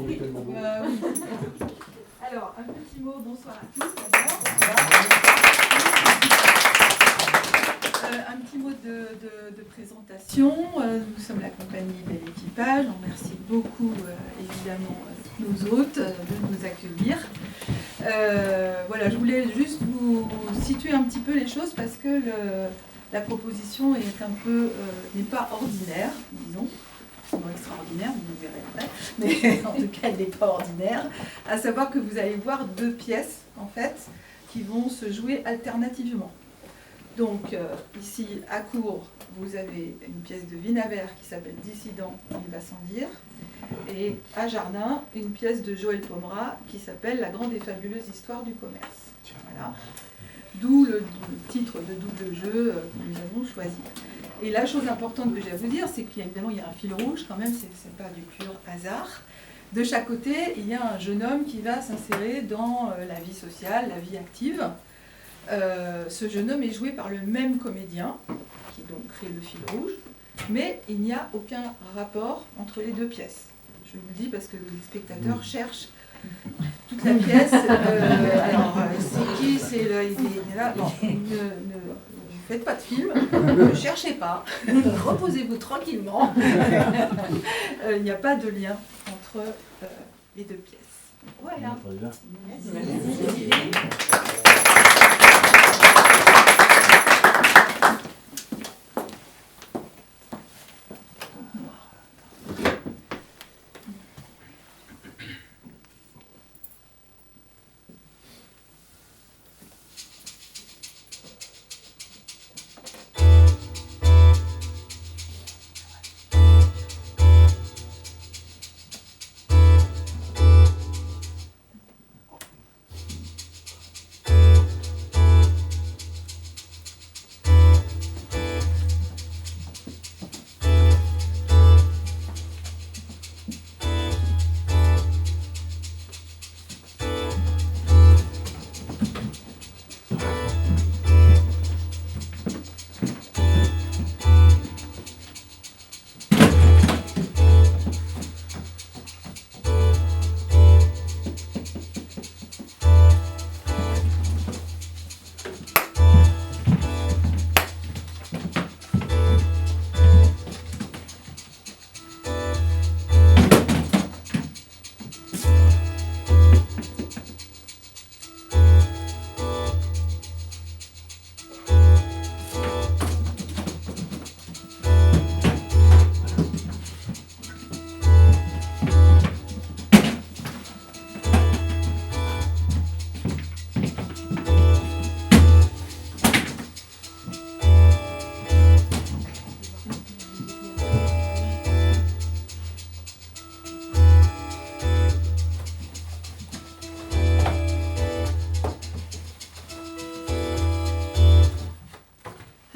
Oui. Alors, un petit mot, bonsoir à tous. Un petit mot de présentation. Nous sommes la compagnie Bel Équipage. On remercie beaucoup, évidemment, nos hôtes de nous accueillir. Voilà, je voulais juste vous situer un petit peu les choses parce que la proposition est un peu, n'est pas ordinaire, disons. Extraordinaire, vous verrez après, mais en tout cas elle n'est pas ordinaire, à savoir que vous allez voir deux pièces en fait qui vont se jouer alternativement. Donc ici à Cours, vous avez une pièce de Vinaver qui s'appelle Dissident, il va sans dire, et à Jardin, une pièce de Joël Pomera qui s'appelle La grande et fabuleuse histoire du commerce. Voilà. D'où le titre de double jeu que nous avons choisi. Et la chose importante que j'ai à vous dire, c'est qu'évidemment il y a un fil rouge quand même, c'est pas du pur hasard. De chaque côté, il y a un jeune homme qui va s'insérer dans la vie sociale, la vie active. Ce jeune homme est joué par le même comédien, qui donc crée le fil rouge, mais il n'y a aucun rapport entre les deux pièces. Je vous le dis parce que les spectateurs cherchent toute la pièce. Alors, c'est qui, c'est là, il est là. Bon, ne faites pas de film, ne cherchez pas, reposez-vous tranquillement. Il n'y a pas de lien entre les deux pièces. Voilà. Merci.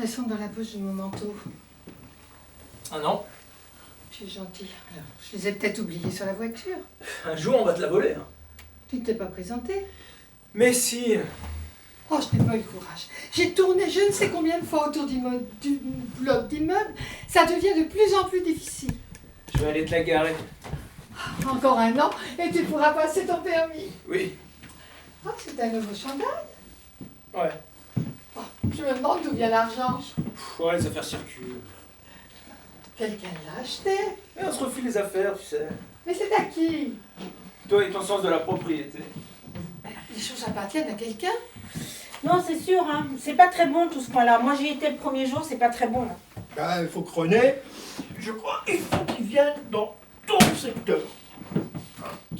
Elles sont dans la poche de mon manteau. Ah non? Tu es gentil. Alors, je les ai peut-être oubliées sur la voiture. Un jour, on va te la voler. Hein. Tu ne t'es pas présenté? Mais si! Oh, je n'ai pas eu le courage. J'ai tourné je ne sais combien de fois autour du bloc d'immeuble. Ça devient de plus en plus difficile. Je vais aller te la garer. Encore un an et tu pourras passer ton permis. Oui. Oh, c'est un nouveau chandail. Ouais. Oh, je me demande d'où vient l'argent. Ouais, les affaires circulent. Quelqu'un l'a acheté. Mais on se refile les affaires, tu sais. Mais c'est à qui? Toi et ton sens de la propriété. Les choses appartiennent à quelqu'un. Non, c'est sûr, hein. C'est pas très bon tout ce coin-là. Moi, j'y étais le premier jour, c'est pas très bon. Là. Ah, il faut que René, je crois, il faut qu'il vienne dans ton secteur.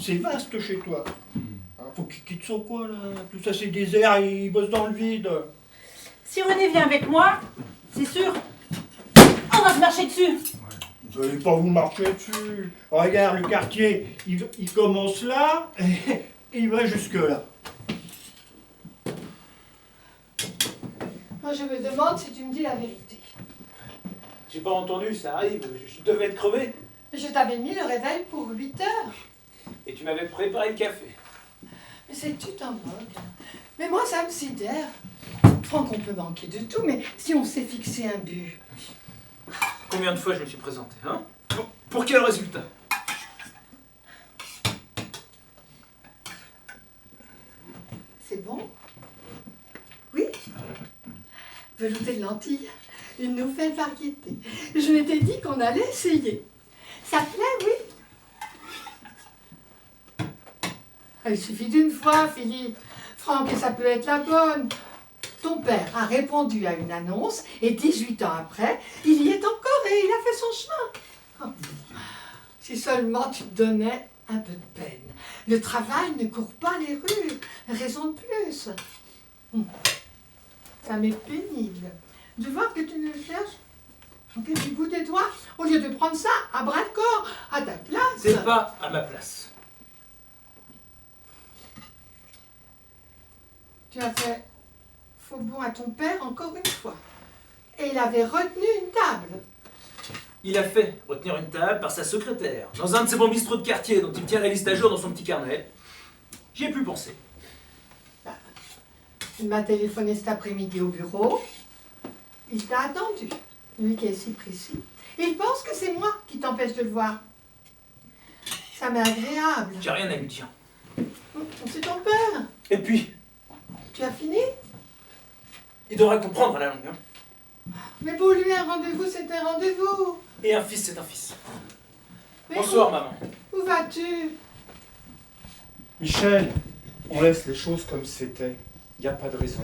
C'est vaste chez toi. Faut qu'il quitte son coin, là. Tout ça, c'est désert, il bosse dans le vide. Si René vient avec moi, c'est sûr, on va se marcher dessus. Vous n'allez pas vous marcher dessus. Regarde, le quartier, il commence là, et il va jusque là. Moi, je me demande si tu me dis la vérité. J'ai pas entendu, ça arrive. Je devais être crevé. Je t'avais mis le réveil pour 8 heures. Et tu m'avais préparé le café. Mais c'est que tu t'en moques. Mais moi, ça me sidère. Franck, on peut manquer de tout, mais si on s'est fixé un but... Combien de fois je me suis présenté, hein? Pour quel résultat? c'est bon? Oui? Velouté de lentilles, une nouvelle variété. Je m'étais dit qu'on allait essayer. Ça te plaît, oui? Il suffit d'une fois, Philippe. Franck, et ça peut être la bonne. Ton père a répondu à une annonce et 18 ans après, il y est encore et il a fait son chemin. Oh. Si seulement tu te donnais un peu de peine. Le travail ne court pas les rues. Raison de plus. Ça m'est pénible de voir que tu ne cherches que du bout des doigts au lieu de prendre ça à bras de corps, à ta place. C'est pas à ma place. Tu as fait faux bon à ton père encore une fois. Et il avait retenu une table. Il a fait retenir une table par sa secrétaire, dans un de ses bons bistrots de quartier dont il tient la liste à jour dans son petit carnet. J'y ai plus pensé. Il m'a téléphoné cet après-midi au bureau. Il t'a attendu, lui qui est si précis. Il pense que c'est moi qui t'empêche de le voir. Ça m'est agréable. J'ai rien à lui dire. C'est ton père. Et puis, Tu as fini? il devrait comprendre à la longue. Hein. Mais pour lui, un rendez-vous, c'est un rendez-vous. Et un fils, c'est un fils. Mais Bonsoir, maman. Où vas-tu? Michel, on laisse les choses comme c'était. Il n'y a pas de raison.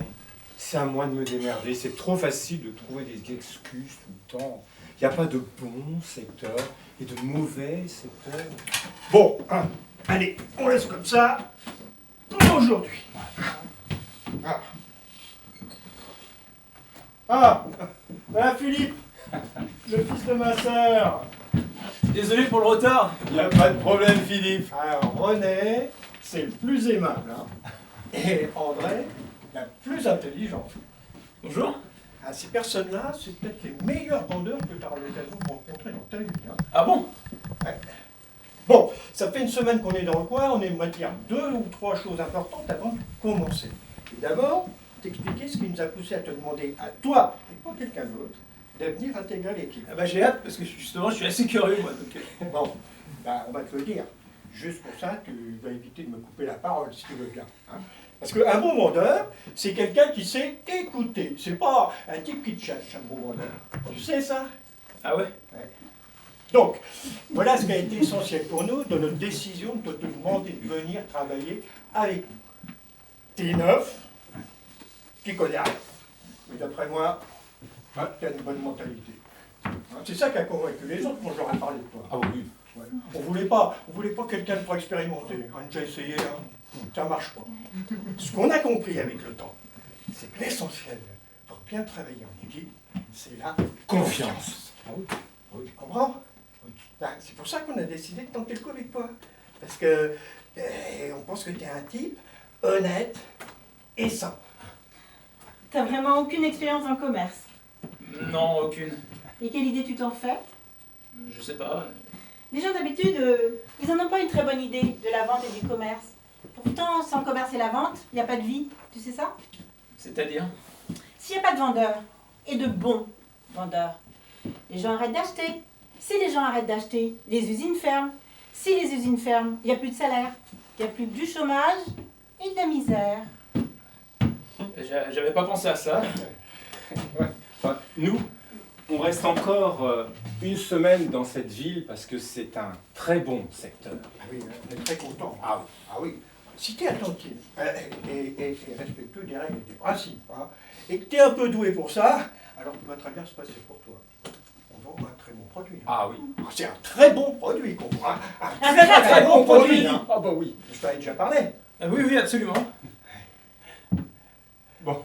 C'est à moi de me démerder. C'est trop facile de trouver des excuses tout le temps. Il n'y a pas de bons secteurs et de mauvais secteurs. Bon, hein, allez, on laisse comme ça pour aujourd'hui. Voilà Philippe, le fils de ma sœur. Désolé pour le retard. Il n'y a pas de problème, Philippe. Alors René, c'est le plus aimable, hein. Et André, la plus intelligente. Bonjour. Ah, ces personnes-là, c'est peut-être les meilleurs vendeurs que tu auras l'occasion de rencontrer dans ta vie. Hein. Ah bon? Bon, ça fait une semaine qu'on est dans le coin, on aimerait dire 2 ou 3 choses importantes avant de commencer. Et d'abord, t'expliquer ce qui nous a poussé à te demander à toi, et pas quelqu'un d'autre, de venir intégrer l'équipe. Ah bah j'ai hâte parce que justement je suis assez curieux moi. Donc, Bon, bah, on va te le dire. Juste pour ça, tu vas éviter de me couper la parole, si tu veux bien. Hein. Parce qu'un bon vendeur, c'est quelqu'un qui sait écouter. C'est pas un type qui te cherche, un bon vendeur. Tu sais ça? Ah ouais? Donc, voilà ce qui a été essentiel pour nous dans notre décision de te demander de venir travailler avec nous. T'es neuf, tu connais rien. Mais d'après moi, tu as une bonne mentalité. Hein, c'est ça qui a convaincu les autres quand je leur ai parlé de toi. Ah oui. Ouais. On voulait pas quelqu'un de trop expérimenté. On a déjà essayé, hein. Ça marche pas. Ce qu'on a compris avec le temps, c'est que l'essentiel pour bien travailler en équipe, c'est la confiance. Ah oui. Tu comprends? Ben, c'est pour ça qu'on a décidé de tenter le coup avec toi. Parce que on pense que tu es un type honnête et sain. T'as vraiment aucune expérience dans le commerce. Non, aucune. Et quelle idée tu t'en fais? Je sais pas. Les gens d'habitude, ils n'en ont pas une très bonne idée de la vente et du commerce. Pourtant, sans le commerce et la vente, il n'y a pas de vie. Tu sais ça? C'est-à-dire? S'il n'y a pas de vendeurs, et de bons vendeurs, les gens arrêtent d'acheter. Si les gens arrêtent d'acheter, les usines ferment. Si les usines ferment, il n'y a plus de salaire. Il n'y a plus que du chômage et de la misère. J'avais pas pensé à ça. Ouais. Enfin, nous, on reste encore une semaine dans cette ville parce que c'est un très bon secteur. Ah oui, on est très content. Ah oui. Ah oui. Si tu es attentif et respectueux des règles et des principes, hein, et que tu es un peu doué pour ça, alors tout va très bien se passer pour toi. On vend un très bon produit. Hein. Ah oui. C'est un très bon produit qu'on vend. Un très bon produit, hein. Ah bah oui. Je t'en ai déjà parlé. Ah oui, oui, absolument. Bon.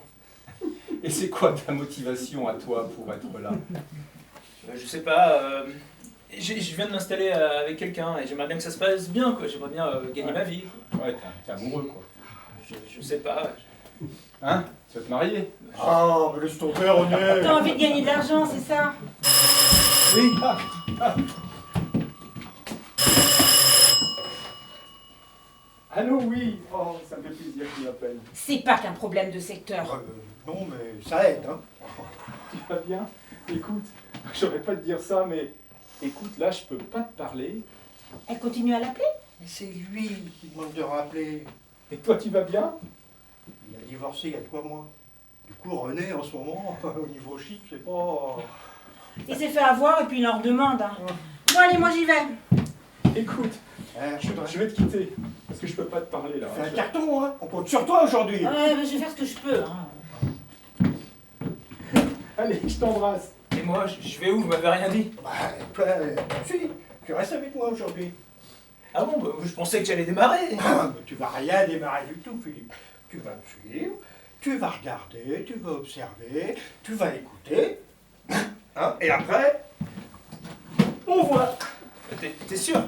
Et c'est quoi ta motivation à toi pour être là? Je sais pas. Je viens de m'installer avec quelqu'un et j'aimerais bien que ça se passe bien, quoi. J'aimerais bien gagner ma vie. Ouais, t'es amoureux quoi. Je sais pas. Hein? Tu vas te marier? Ah, mais laisse tomber, on est. T'as envie de gagner de l'argent, c'est ça? Oui. Allô, oui. Oh, ça me fait plaisir que tu m'appelles. C'est pas qu'un problème de secteur. Non, mais ça aide, hein. Tu vas bien? Écoute, j'aurais pas te dire ça, mais écoute, là, je peux pas te parler. Elle continue à l'appeler? Mais c'est lui qui demande de rappeler. Et toi, tu vas bien? divorcé il y a 3 mois. Du coup, René, en ce moment, au niveau chic, c'est pas... Il s'est fait avoir et puis il leur demande. Hein. Bon, allez, moi j'y vais. Écoute, je vais te quitter, parce que je peux pas te parler là. Fais un carton, hein. On compte sur toi aujourd'hui. Ouais, mais je vais faire ce que je peux. Hein. Allez, je t'embrasse. Et moi, je vais où? Vous m'avez rien dit. Bah, toi, si, tu restes avec moi aujourd'hui. Ah bon, bah, je pensais que j'allais démarrer. Ah, mais tu vas rien démarrer du tout, Philippe. Tu vas me suivre, tu vas regarder, tu vas observer, tu vas écouter. Hein, et après, on voit. T'es sûr?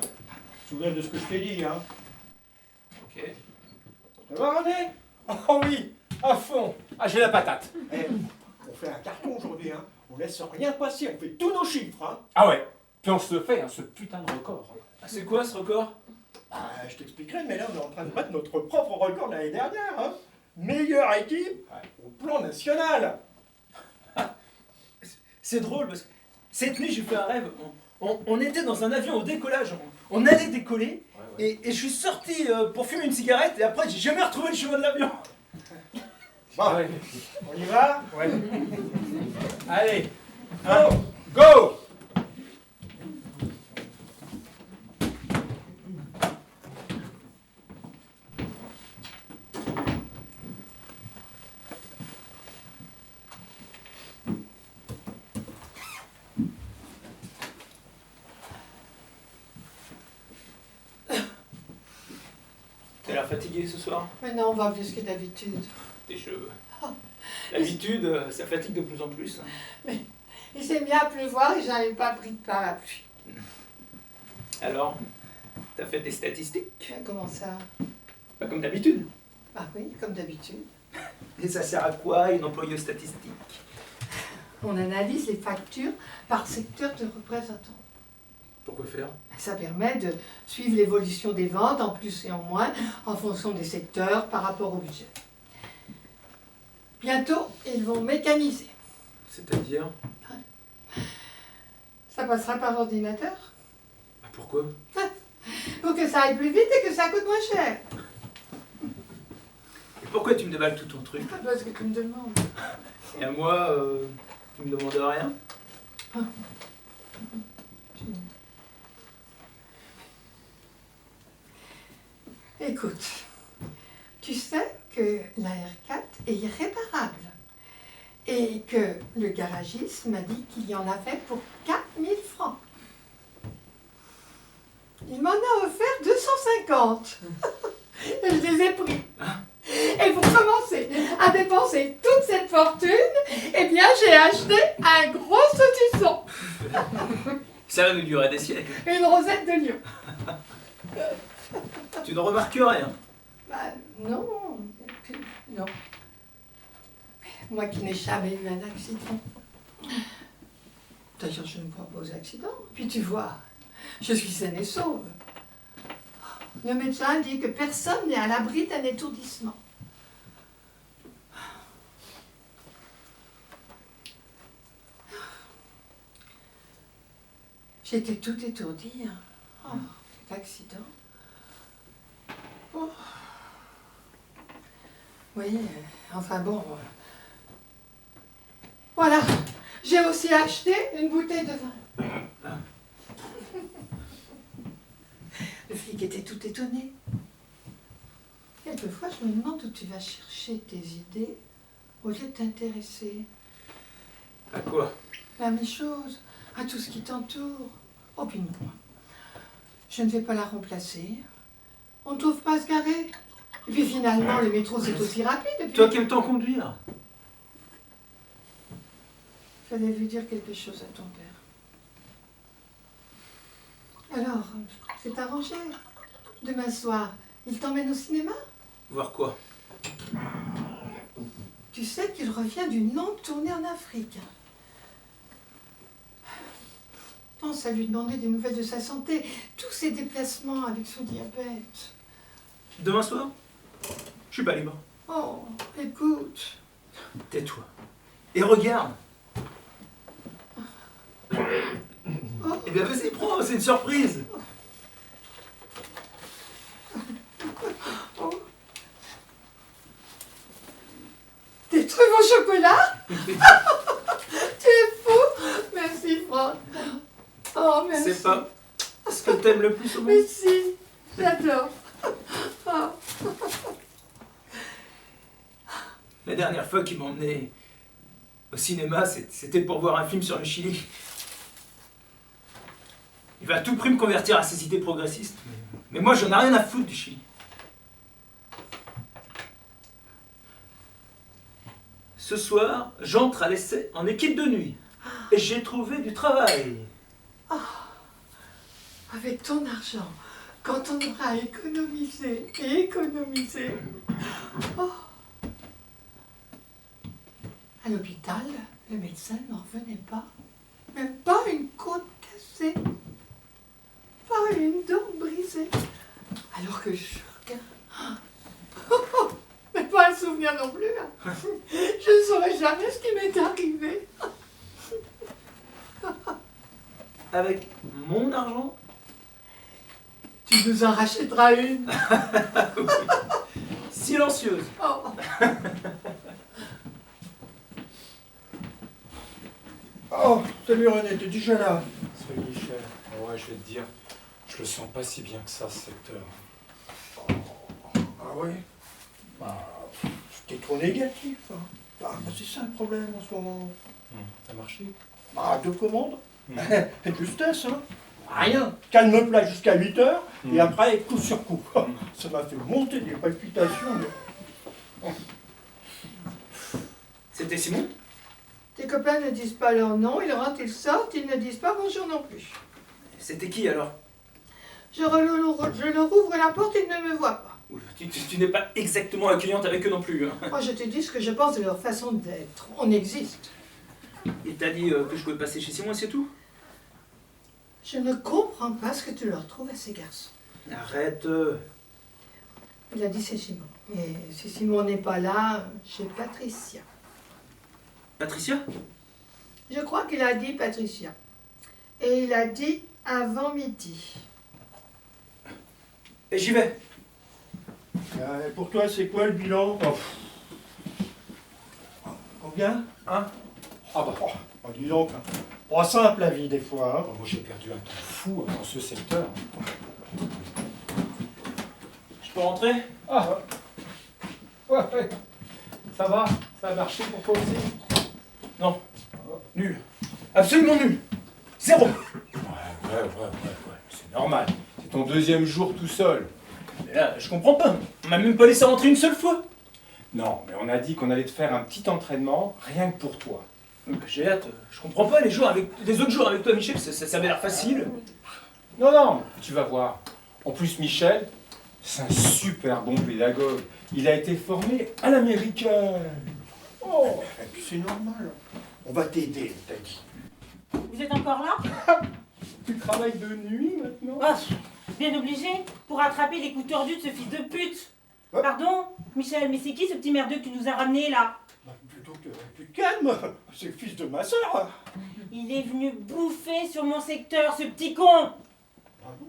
Souviens de ce que je t'ai dit, hein. Ok. Ça va, René? Oh oui, à fond. Ah, j'ai la patate. Eh, on fait un carton aujourd'hui, hein. On laisse rien passer, on fait tous nos chiffres, hein. Ah ouais, puis on se le fait, hein, ce putain de record. Ah, c'est quoi ce record? Bah, je t'expliquerai, mais là, on est en train de battre notre propre record de l'année dernière, hein. Meilleure équipe au plan national. C'est drôle parce que cette nuit, j'ai fait un rêve. On était dans un avion au décollage. On allait décoller. Et je suis sorti pour fumer une cigarette. Et après, j'ai jamais retrouvé le chemin de l'avion. Bon, Ouais. on y va? Ouais. Allez, Go! go. T'as l'air fatigué ce soir? Mais non, on va plus que d'habitude. Tes cheveux. L'habitude, ça fatigue de plus en plus. Il s'est mis à pleuvoir et j'avais pas pris de parapluie. Alors, t'as fait des statistiques? Mais comment ça? Pas comme d'habitude. Ah oui, comme d'habitude. Et ça sert à quoi une employeuse statistique? On analyse les factures par secteur de représentant. Pourquoi faire? Ça permet de suivre l'évolution des ventes en plus et en moins en fonction des secteurs par rapport au budget. Bientôt, ils vont mécaniser. C'est-à-dire? Ça passera par ordinateur Bah pourquoi? pour que ça aille plus vite et que ça coûte moins cher. Et pourquoi tu me déballes tout ton truc? Parce que tu me demandes. Et à moi, tu me demandes rien? Écoute, tu sais que la R4 est irréparable et que le garagiste m'a dit qu'il y en avait pour 4000 francs. Il m'en a offert 250 et je les ai pris. Et pour commencer à dépenser toute cette fortune, eh bien j'ai acheté un gros saucisson, Ça va nous durer des siècles. une rosette de lion. Tu ne remarques rien. Bah, non, non. Moi qui n'ai jamais eu un accident. D'ailleurs, je ne crois pas aux accidents. Puis tu vois, je suis saine et sauve. Le médecin dit que personne n'est à l'abri d'un étourdissement. J'étais tout étourdie. Hein. Oh, cet accident. Oh. Oui, enfin bon. Voilà, j'ai aussi acheté une bouteille de vin. Le flic était tout étonné. Quelquefois, je me demande où tu vas chercher tes idées au lieu de t'intéresser À quoi? à mes choses, à tout ce qui t'entoure. Oh, puis non. Je ne vais pas la remplacer. On ne trouve pas à se garer. Et puis finalement, le métro, c'est aussi rapide. Et puis... Toi qui aimes tant conduire. Fallait lui dire quelque chose à ton père. Alors, c'est arrangé. Demain soir, il t'emmène au cinéma? Voir quoi? Tu sais qu'il revient d'une longue tournée en Afrique. Pense à lui demander des nouvelles de sa santé, tous ses déplacements avec son diabète. Demain soir? Je suis pas libre. Oh, écoute. Tais-toi. Et regarde. Oh, Eh bien vas-y, prends, c'est une surprise. oh. au chocolat. Tu es fou. Merci, Franck. Oh, merci. C'est pas ce que t'aimes le plus au monde. Mais si, j'adore. Oh. La dernière fois qu'il m'a emmené au cinéma, c'était pour voir un film sur le Chili. Il va à tout prix me convertir à ses idées progressistes. Mais moi, j'en ai rien à foutre du Chili. Ce soir, j'entre à l'essai en équipe de nuit. Et j'ai trouvé du travail. Avec ton argent, quand on aura économisé et économisé. Oh. À l'hôpital, le médecin n'en revenait pas. Même pas une côte cassée. Pas une dent brisée. Alors que je regarde. Mais pas un souvenir non plus. Hein. Je ne saurais jamais ce qui m'est arrivé. Avec mon argent. Tu nous en rachèteras une. Silencieuse. Oh. Oh, salut René, t'es déjà là? Salut Michel. Ouais, je vais te dire, je le sens pas si bien que ça, ce secteur. Ah ouais? Bah, c'était trop négatif. Hein. Ah, bah, c'est ça le problème en ce moment. Ça a marché? Bah, deux commandes. Et justesse, hein. Rien. Calme plat jusqu'à 8 heures, et après, coup sur coup. Ça m'a fait monter des palpitations. Mais... C'était Simon? Tes copains ne disent pas leur nom, ils rentrent, ils sortent, ils ne disent pas bonjour non plus. C'était qui alors? Je leur ouvre la porte, ils ne me voient pas. Tu n'es pas exactement accueillante avec eux non plus. Hein. Moi, je te dis ce que je pense de leur façon d'être. On existe. Il t'a dit que je pouvais passer chez Simon et c'est tout? Je ne comprends pas ce que tu leur trouves à ces garçons. Arrête. Il a dit c'est Simon. Et si Simon n'est pas là, j'ai Patricia. Patricia? Je crois qu'il a dit Patricia. Et il a dit avant midi. Et j'y vais. Pour toi, c'est quoi le bilan? Combien? Hein? Ah bah, Oh, dis donc, hein. Pas simple la vie des fois. Hein. moi j'ai perdu un temps fou dans ce secteur. Je peux rentrer? Ah ouais. Ça va? Ça a marché pour toi aussi? Non. Nul. Absolument nul. Zéro. Ouais. C'est normal. C'est ton deuxième jour tout seul. Mais là, je comprends pas. On m'a même pas laissé rentrer une seule fois. Non, mais on a dit qu'on allait te faire un petit entraînement, rien que pour toi. J'ai hâte. Je comprends pas les autres jours avec toi, Michel. Ça avait l'air facile. Non, tu vas voir. En plus, Michel, c'est un super bon pédagogue. Il a été formé à l'américaine. Oh, et puis c'est normal. On va t'aider, t'as dit. Vous êtes encore là? Tu travailles de nuit maintenant? Ah, bien obligé pour rattraper les coups tordus de ce fils de pute. Pardon, Michel, mais c'est qui ce petit merdeux que tu nous as ramené là? Bah, plutôt que tu te calmes, c'est le fils de ma soeur. Il est venu bouffer sur mon secteur, ce petit con. Ah bon?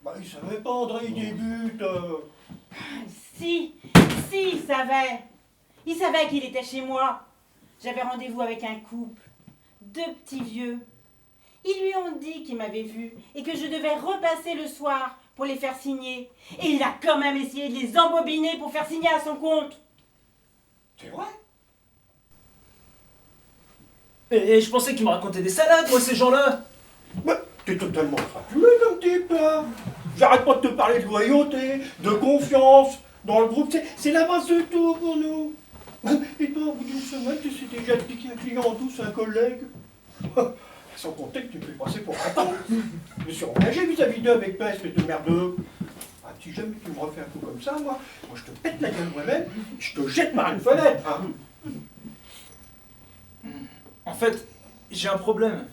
Bah, il savait pas, André, il débute. Si, il savait. Il savait qu'il était chez moi. J'avais rendez-vous avec un couple, 2 petits vieux. Ils lui ont dit qu'ils m'avaient vu et que je devais repasser le soir pour les faire signer. Et il a quand même essayé de les embobiner pour faire signer à son compte. C'est vrai? Et je pensais qu'ils me racontaient des salades, moi, ces gens-là. Bah, t'es totalement crapulé comme type, là. J'arrête pas de te parler de loyauté, de confiance. Dans le groupe, c'est la base de tout pour nous. Et toi, au bout d'une semaine, tu sais déjà piquer un client en douce, un collègue. Sans compter que tu me fais passer pour un con. Je me suis engagé vis-à-vis d'eux avec toi, espèce de merdeux. Ah, si jamais tu me refais un coup comme ça, moi je te pète la gueule moi-même, je te jette par une fenêtre. Hein. En fait, j'ai un problème.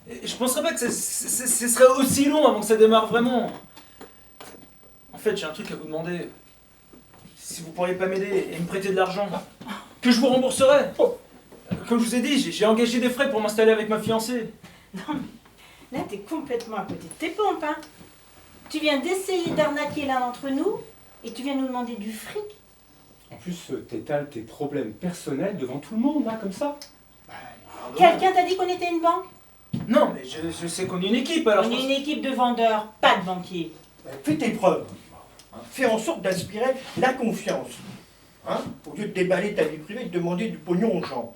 Et je penserais pas que ce serait aussi long avant que ça démarre vraiment. En fait, j'ai un truc à vous demander. Si vous pourriez pas m'aider et me prêter de l'argent, que je vous rembourserai. Comme je vous ai dit, j'ai engagé des frais pour m'installer avec ma fiancée. Non mais, là t'es complètement à côté de tes pompes, hein. Tu viens d'essayer d'arnaquer l'un d'entre nous et tu viens nous demander du fric. En plus, t'étales tes problèmes personnels devant tout le monde, là, comme ça. Quelqu'un t'a dit qu'on était une banque? Non, mais je sais qu'on est une équipe, alors On je est pense... une équipe de vendeurs, pas de banquiers. Fais tes preuves. Hein. Fais en sorte d'inspirer la confiance. Hein, au lieu de déballer ta vie privée et de demander du pognon aux gens.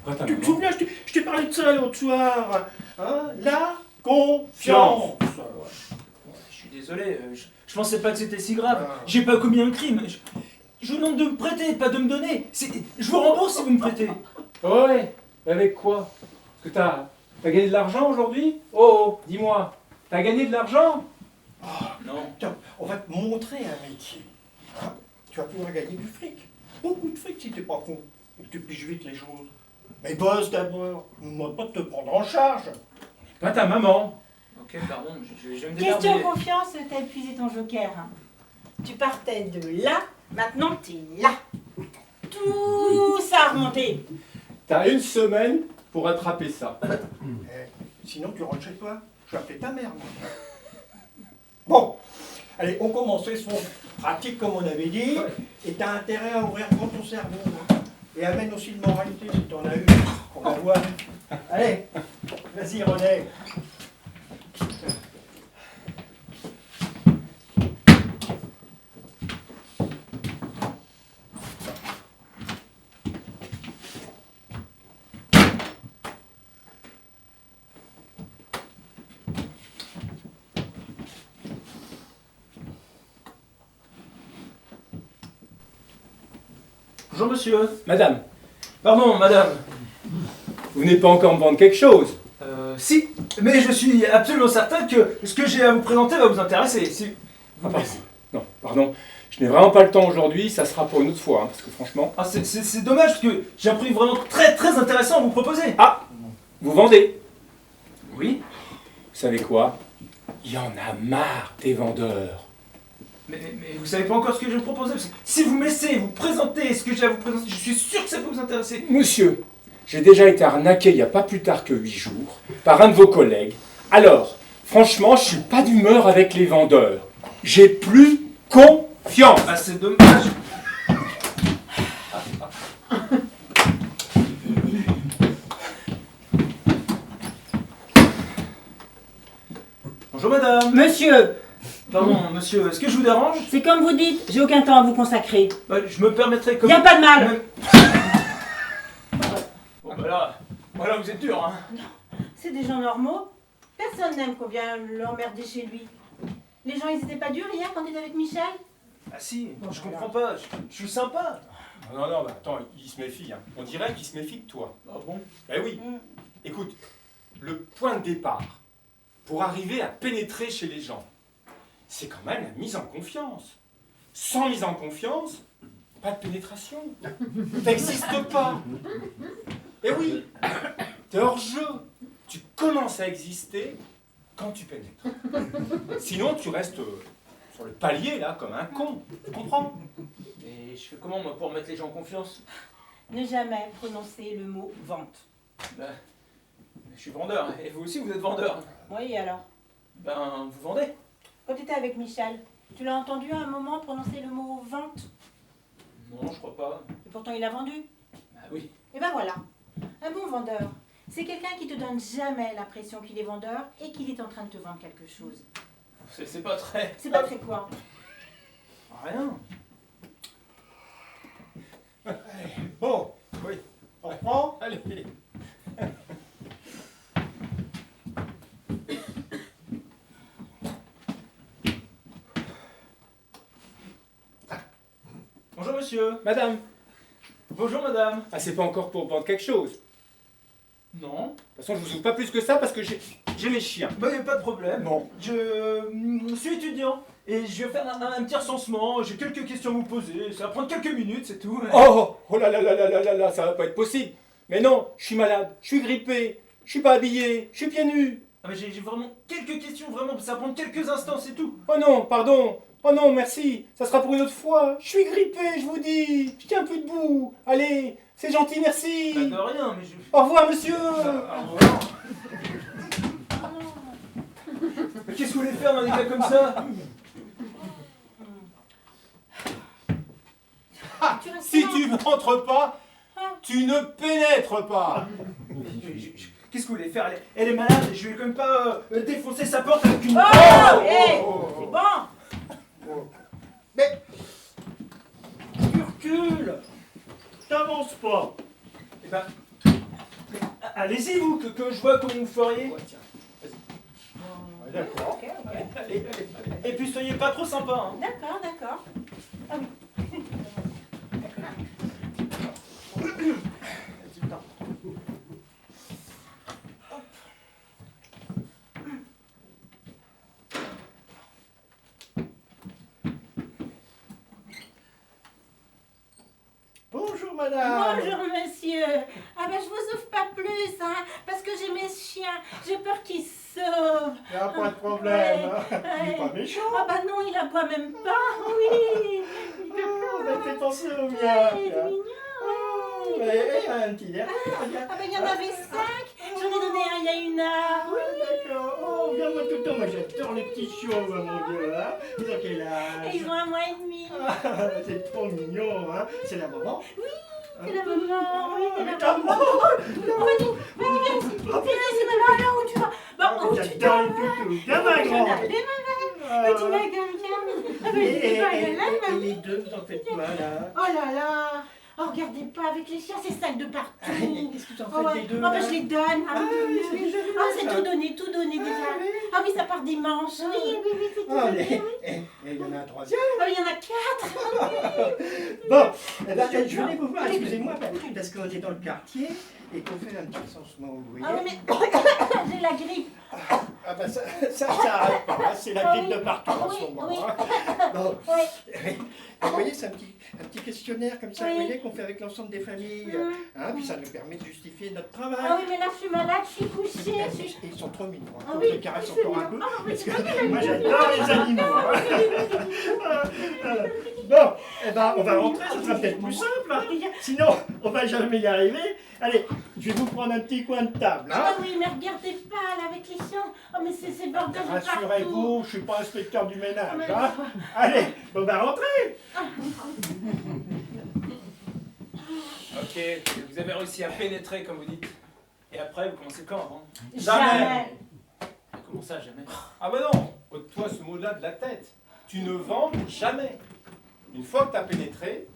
Pas ta Tu te maman. souviens, je t'ai parlé de ça l'autre soir. Hein, la confiance. Je suis désolé, je pensais pas que c'était si grave. Ah. J'ai pas commis un crime. Je vous demande de me prêter, pas de me donner. Je vous rembourse si vous me prêtez. Ouais, avec quoi? Parce que t'as gagné de l'argent aujourd'hui? Oh, dis-moi, t'as gagné de l'argent? Non. Tiens, on va te montrer un métier. Hein, tu vas pouvoir gagner du fric. Beaucoup de fric si t'es pas con. Et que tu piges vite les choses. Mais bosse d'abord. Ne nous demande pas de te prendre en charge. Pas ta maman. Ok, pardon, je vais me Question démerder. confiance, t'as épuisé ton joker. Hein. Tu partais de là, maintenant t'es là. Tout ça a remonté. T'as une semaine pour attraper ça. Sinon, tu rentres chez toi. Je vais appeler ta mère, moi. Bon, allez, on commence. Fais son pratique comme on avait dit. Et t'as intérêt à ouvrir grand ton cerveau. Hein. Et amène aussi de moralité si t'en as eu. On va voir. Allez, vas-y, René. Bonjour monsieur. Madame, Pardon, madame. vous n'êtes pas encore me vendre quelque chose? Si, mais je suis absolument certain que ce que j'ai à vous présenter va vous intéresser. Si vous Ah, pardon. Non, pardon. Je n'ai vraiment pas le temps aujourd'hui, ça sera pour une autre fois, hein, parce que franchement... Ah, c'est dommage parce que j'ai un prix vraiment très très intéressant à vous proposer. Ah, vous vendez? Oui. Vous savez quoi? Il y en a marre des vendeurs. Mais vous savez pas encore ce que je vais vous proposer. Parce que si vous me laissez vous présenter ce que j'ai à vous présenter, je suis sûr que ça peut vous intéresser. Monsieur, j'ai déjà été arnaqué il n'y a pas plus tard que 8 jours par un de vos collègues. Alors, franchement, je suis pas d'humeur avec les vendeurs. J'ai plus confiance. Ah, c'est dommage. Bonjour madame. Monsieur, Pardon monsieur, est-ce que je vous dérange? c'est comme vous dites, j'ai aucun temps à vous consacrer. Je me permettrai comme... Y a pas de mal. Même- Bon bah là, vous êtes dur hein. C'est des gens normaux. Personne n'aime qu'on vienne l'emmerder chez lui. Les gens, ils étaient pas durs hier quand il était avec Michel? Ah si, je comprends pas, je suis sympa. Non, non, bah attends, il se méfie. Hein. On dirait qu'il se méfie de toi. Ah bon? Ben oui. Écoute, le point de départ pour arriver à pénétrer chez les gens, c'est quand même la mise en confiance. Sans mise en confiance, pas de pénétration. T'existes pas. Et oui, t'es hors jeu. Tu commences à exister quand tu pénètres. Sinon, tu restes sur le palier, là, comme un con. Tu comprends? Et je fais comment moi pour mettre les gens en confiance? Ne jamais prononcer le mot vente. Bah, je suis vendeur, et vous aussi vous êtes vendeur. Oui, alors? Ben, vous vendez? Quand tu étais avec Michel, tu l'as entendu à un moment prononcer le mot vente? Non, je crois pas. Et pourtant il a vendu. Bah oui. Et ben voilà, un bon vendeur, c'est quelqu'un qui te donne jamais l'impression qu'il est vendeur et qu'il est en train de te vendre quelque chose. C'est pas très... C'est pas très quoi? Rien. Bon, Oui. on reprend. Allez. Bonjour monsieur. Madame, Bonjour madame. ah, c'est pas encore pour vendre quelque chose. Non. De toute façon, je vous ouvre pas plus que ça parce que j'ai mes chiens. Bah y a pas de problème. Bon. Je suis étudiant et je vais faire un petit recensement. J'ai quelques questions à vous poser. Ça va prendre quelques minutes, c'est tout. Oh là là là là là là là, ça va pas être possible. Mais non, je suis malade, je suis grippé, je suis pas habillé, je suis pieds nus. Ah, mais j'ai vraiment quelques questions, vraiment. Ça va prendre quelques instants, c'est tout. Oh non, pardon. Oh non, merci. Ça sera pour une autre fois. Je suis grippé, je vous dis. Je tiens plus debout. Allez, c'est gentil, merci. Bah, de rien, mais je... Au revoir, monsieur. Au revoir. Mais qu'est-ce que vous voulez faire dans des cas comme ça? Ah, Tu restes Si là. tu n'entres pas, tu ne pénètres pas. Qu'est-ce que vous voulez faire? Elle est malade, je vais quand même pas défoncer sa porte avec une... Oh, hé, c'est bon. Mais tu recules. T'avances pas. Eh ben, allez-y vous, que je vois comment vous feriez. Ouais, tiens, vas-y. Ouais, d'accord. Ok, ok. Et puis soyez pas trop sympa. Hein. D'accord, d'accord. Ah oui. Bonjour madame. Bonjour monsieur. Ah ben je vous ouvre pas plus, hein, parce que j'ai mes chiens. J'ai peur qu'ils sauvent. Y a pas de problème. Hein. Ouais, Il est ouais. pas méchant. Ah bah non, il aboie même pas. Oui. Il peut Oh, plus. on a fait penser au mien. Ouais, il est tiens. mignon. Oh, Ouais. ouais, un petit dernier. Ah ben il y en avait 5. J'en ai donné un il y a une heure. Ouais, d'accord. Oh, viens-moi tout le temps. Moi, j'adore les petits chiots, moi, mon Dieu. Hein. Ils ont quel Et âge? ils ont 1 mois et demi. Ah, c'est trop mignon, hein. C'est la maman. C'est la maman. Oui, c'est la Ta maman. maman. Oh, vas-y, viens ici. Viens ici, maman. Alors où tu vas? Bah, où tu J'adore vas? les toutous. Viens, ma grande. Allez, maman. Petit magan, viens. Ah ben, Et c'est pas là, maman. les deux, vous en faites quoi, là? Oh là là. Oh, regardez pas avec les chiens, c'est sale de partout. Qu'est-ce que tu en Oh, fais ouais. des deux, Oh, bah, là? je les donne. Ah, oui, c'est oui. joli, Ah, c'est ça. tout donné déjà. Ah oui, ça part dimanche. Oui, oui, oui, c'est tout Oh, donné. il y en a un troisième. Oh, il y en a 4. Bon, eh ben, je venais vous voir, excusez-moi, parce qu'on est dans le quartier et qu'on fait un petit recensement, vous voyez. Ah oui, mais j'ai la grippe. Ah ben ça arrête pas, hein, c'est la grippe de partout en Oui, ce moment. oui. Hein. Bon, Oui. vous voyez, c'est un petit questionnaire comme ça, Oui. vous voyez, qu'on fait avec l'ensemble des familles. Hein, puis ça nous permet de justifier notre travail. Ah oui, mais là, je suis malade, je suis couchée. Ils sont trop mignons. Hein. Ah Faut oui, que je les caresse c'est encore un bien. peu. Ah, oui, Parce c'est que moi j'adore les animaux. Hein. Bon, eh ben, on va rentrer, ça sera peut-être plus simple. Hein. Sinon, on va jamais y arriver. Allez, je vais vous prendre un petit coin de table. Hein. Ah oui, mais regardez pas, là, avec les chiens. Oh, mais c'est bordel de partout. Rassurez-vous, je suis pas inspecteur du ménage. Ah, mais Hein. Allez, bon bah rentrez. Ok, vous avez réussi à pénétrer comme vous dites. Et après, vous commencez quand hein? Jamais. Comment ça, jamais? Ah bah non, ôte-toi ce mot-là de la tête. Tu ne vantes jamais. Une fois que tu as pénétré,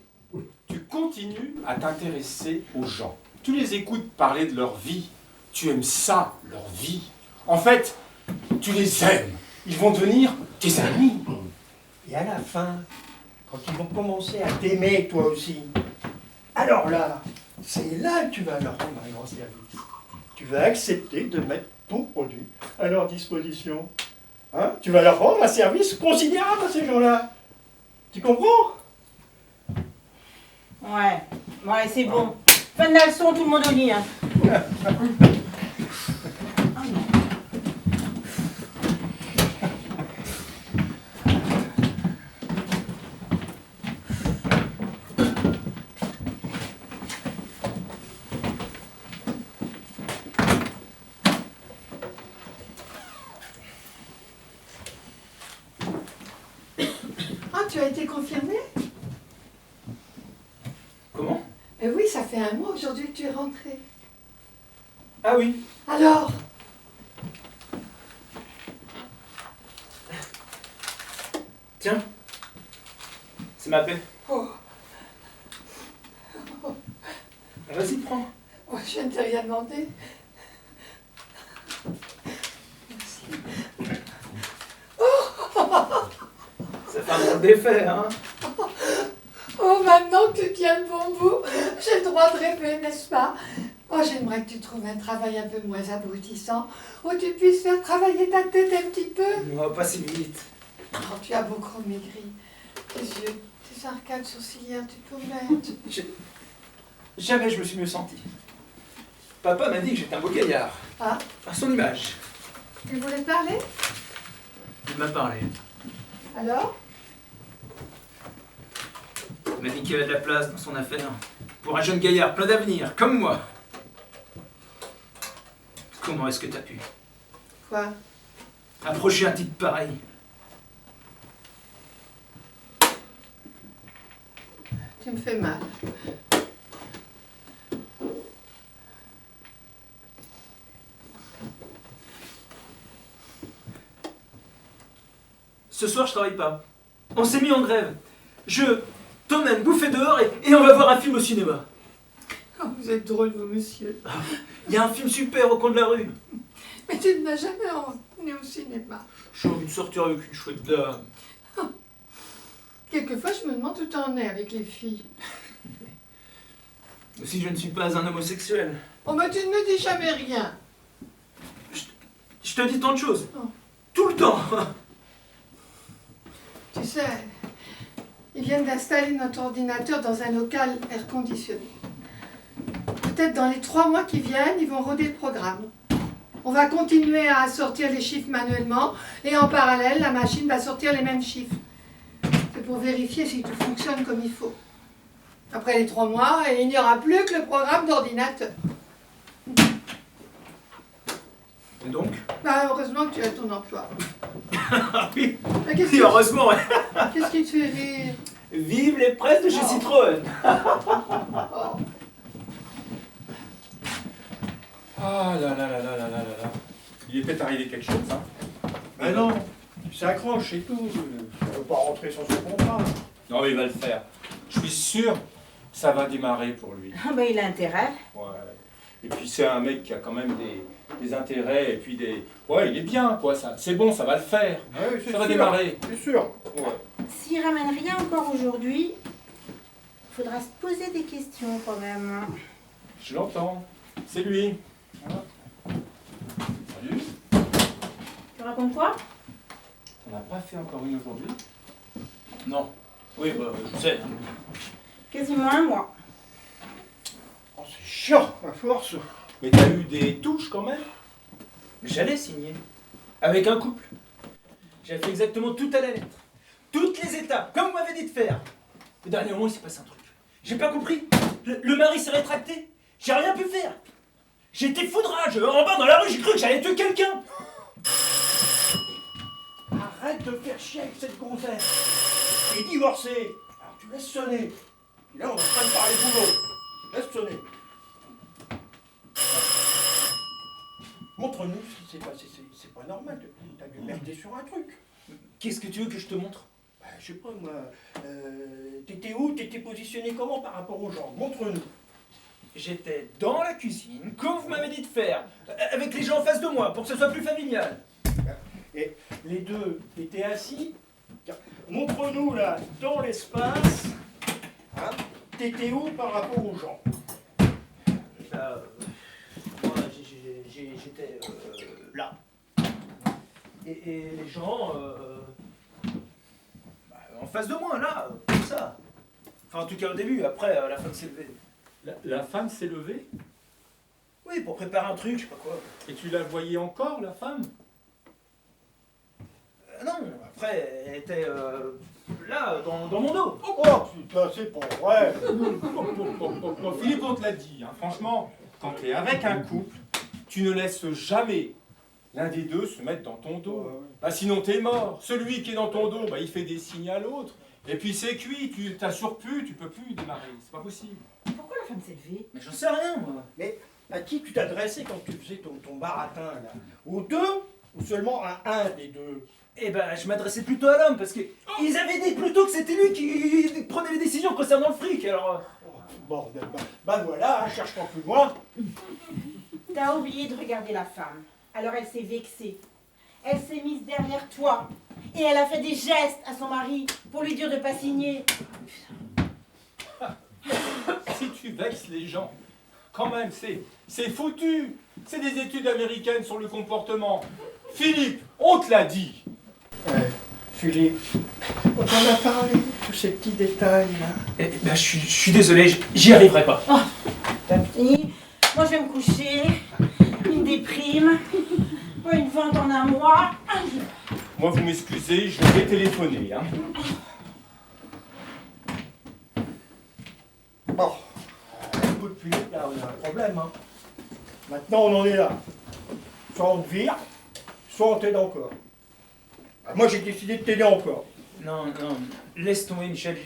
tu continues à t'intéresser aux gens. Tu les écoutes parler de leur vie. Tu aimes ça, leur vie. En fait, tu les aimes. Ils vont devenir tes amis. Et à la fin, quand ils vont commencer à t'aimer toi aussi, alors là, c'est là que tu vas leur rendre un grand service. Tu vas accepter de mettre ton produit à leur disposition. Hein? Tu vas leur rendre un service considérable à ces gens-là. Tu comprends? Ouais, ouais, c'est bon. Fin de la leçon, tout le monde au lit. Hein. Ah, tu as été confirmé? Comment? Eh oui, ça fait un mois aujourd'hui que tu es rentré. Ah oui. Alors? Tiens. C'est ma paix. Oh, Vas-y, prends. oh, je ne t'ai rien demandé. Ça fait un drôle d'effet, hein? Oh, maintenant que tu tiens le bon bout, j'ai le droit de rêver, n'est-ce pas? Oh, j'aimerais que tu trouves un travail un peu moins abrutissant, où tu puisses faire travailler ta tête un petit peu. On va pas si vite. Oh, tu as beaucoup maigri. Tes yeux, tes arcades sourcilières, tu peux mettre. Jamais je me suis mieux senti. Papa m'a dit que j'étais un beau gaillard. Ah, À son image. tu voulais parler? Il m'a parlé. Alors? Il m'a dit qu'il y avait de la place dans son affaire. Pour un jeune gaillard plein d'avenir, comme moi. Comment est-ce que t'as pu Quoi? approcher un type pareil? Tu Tu me fais mal. Ce soir, je travaille pas. On s'est mis en grève. Je t'emmène bouffer dehors et on va voir un film au cinéma. Oh, vous êtes drôle, vous, monsieur. Il y a un film super au coin de la rue. Mais tu ne m'as jamais emmené au cinéma. J'ai envie de sortir avec une chouette dame. Quelquefois, je me demande où t'en es avec les filles. Si je ne suis pas un homosexuel. Oh, bah tu ne me dis jamais rien. Je te dis tant de choses. Oh. Tout le temps. Tu sais, ils viennent d'installer notre ordinateur dans un local air conditionné. Peut-être dans les 3 mois qui viennent, ils vont roder le programme. On va continuer à sortir les chiffres manuellement et en parallèle, la machine va sortir les mêmes chiffres. C'est pour vérifier si tout fonctionne comme il faut. Après les 3 mois, il n'y aura plus que le programme d'ordinateur. Et donc? Bah, heureusement que tu as ton emploi. Ah oui. Bah, qu'est-ce Et qui- heureusement, ouais. qu'est-ce qui te fait rire? Vive les presses de chez Oh. Citroën. Oh. Ah là là là là là là là là. Il est peut-être arrivé quelque chose, hein. Ben non, il s'accroche et tout. Je ne veux pas rentrer sans son contrat. Non, mais il va le faire. Je suis sûr que ça va démarrer pour lui. Ah ben il a intérêt. Ouais. Et puis c'est un mec qui a quand même des intérêts et puis des... Ouais, il est bien, quoi. Ça, c'est bon, ça va le faire. Ah oui, c'est Ça va sûr, démarrer. C'est sûr. Ouais. S'il ramène rien encore aujourd'hui, il faudra se poser des questions quand même. Je l'entends. C'est lui. Voilà. Salut. Tu racontes quoi? On n'a pas fait encore une aujourd'hui. Non. Oui, bah, je sais. Quasiment un mois. Oh, c'est chiant, à force. Mais t'as eu des touches quand même. J'allais signer. Avec un couple. J'avais fait exactement tout à la lettre. Toutes les étapes, comme vous m'avez dit de faire. Au dernier moment, il s'est passé un truc. J'ai pas compris. Le mari s'est rétracté. J'ai rien pu faire. J'ai été foudrage. En bas dans la rue, j'ai cru que j'allais tuer quelqu'un. Arrête de faire chier avec cette gonzesse. Il est divorcé. Alors tu laisses sonner. Et là, on est en train de parler boulot. Laisse sonner. Montre-nous ce qui s'est passé. C'est pas normal. T'as dû merder sur un truc. Qu'est-ce que tu veux que je te montre? Bah, je sais pas, moi. T'étais où? T'étais positionné comment par rapport aux gens? Montre-nous. J'étais dans la cuisine, comme vous m'avez dit de faire, avec les gens en face de moi, pour que ce soit plus familial. Et les deux étaient assis. Tiens, montre-nous là, dans l'espace. Hein, t'étais où par rapport aux gens? Moi, j'étais là. Et les gens en face de moi, là, comme ça. Enfin, en tout cas au début, après, la femme s'est levée. La femme s'est levée. Oui, pour préparer un truc, je sais pas quoi. Et tu la voyais encore, la femme? Non, après, elle était là, dans mon dos. Oh putain, c'est pas vrai. Philippe, on te l'a dit, hein, franchement, quand tu es avec un couple, tu ne laisses jamais l'un des deux se mettre dans ton dos. Bah, sinon, tu es mort. Celui qui est dans ton dos, bah, il fait des signes à l'autre. Et puis c'est cuit, tu t'as surpu, tu peux plus démarrer. C'est pas possible. Pourquoi la femme s'est levée? Mais j'en sais rien, moi. Mais à qui tu t'adressais quand tu faisais ton baratin là? Aux deux ou seulement à un des deux? Eh ben, je m'adressais plutôt à l'homme, parce que ils avaient dit plutôt que c'était lui qui prenait les décisions concernant le fric, alors... Bordel, bah voilà, hein, cherche pas plus loin. T'as oublié de regarder la femme. Alors elle s'est vexée. Elle s'est mise derrière toi. Et elle a fait des gestes à son mari pour lui dire de pas signer. Si tu vexes les gens, quand même, c'est foutu. C'est des études américaines sur le comportement. Philippe, on te l'a dit. Ouais, Philippe, on t'en a parlé, tous ces petits détails là. Eh ben, je suis désolé, j'y arriverai pas. Tant pis. Moi je vais me coucher. Une déprime. Pas une vente en un mois. Moi, vous m'excusez, je vais téléphoner. Hein. Bon, écoute Philippe, là on a un problème. Hein. Maintenant on en est là. Soit on te vire, soit on t'aide encore. Ah, moi j'ai décidé de t'aider encore. Non, laisse tomber, Michel.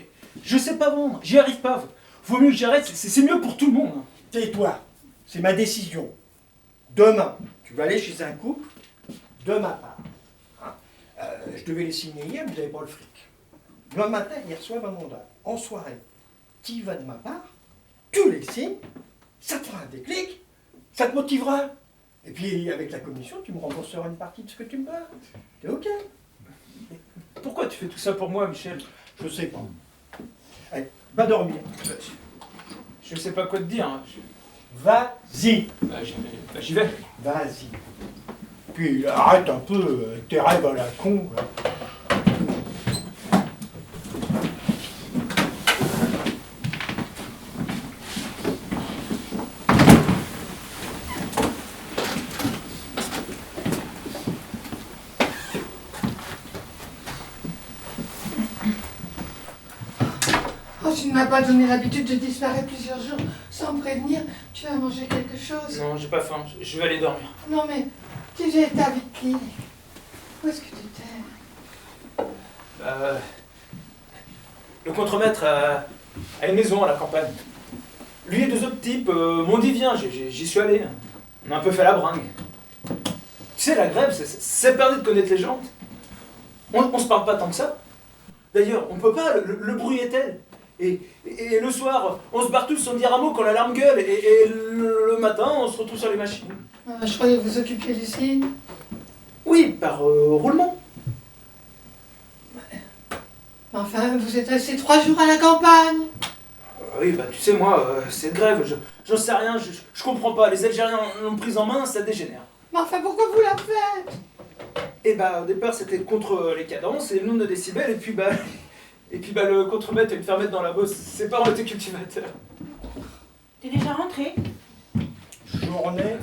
Je sais pas vendre, j'y arrive pas. Vaut mieux que j'arrête, c'est mieux pour tout le monde. Tais-toi, c'est ma décision. Demain, tu vas aller chez un couple de ma part. Hein. Je devais les signer hier, mais vous n'avez pas le fric. Demain matin, ils reçoivent un mandat. En soirée, tu y vas de ma part, tu les signes, ça te fera un déclic, ça te motivera. Et puis, avec la commission, tu me rembourseras une partie de ce que tu me dois. T'es OK? Pourquoi tu fais tout ça pour moi, Michel? Je sais pas. Allez, va dormir. Je sais pas quoi te dire. Hein. Vas-y. J'y vais. Vas-y. Puis arrête un peu tes rêves à la con. Là. Oh, tu ne m'as pas donné l'habitude de disparaître plusieurs jours sans me prévenir. Tu vas manger quelque chose? Non, j'ai pas faim. Je vais aller dormir. Non, mais tu étais avec qui? Où est-ce que tu étais? Le contremaître a une maison à la campagne. Lui et deux autres types m'ont dit viens, j'y suis allé. On a un peu fait la bringue. Tu sais, la grève, ça permet de connaître les gens. On se parle pas tant que ça. D'ailleurs, on peut pas, le bruit est tel. Et le soir, on se barre tous sans dire un mot quand l'alarme gueule. Et le matin, on se retrouve sur les machines. Ah, je croyais que vous occupiez l'usine. Oui, par roulement. Enfin, vous êtes resté 3 jours à la campagne. Oui, bah tu sais, moi, cette grève, j'en sais rien, je comprends pas. Les Algériens l'ont prise en main, ça dégénère. Mais enfin, pourquoi vous la faites? Et bah au départ c'était contre les cadences et le nombre de décibels et puis bah le contremaître et le faire mettre dans la bosse, ses parents étaient cultivateurs. T'es déjà rentré? Journée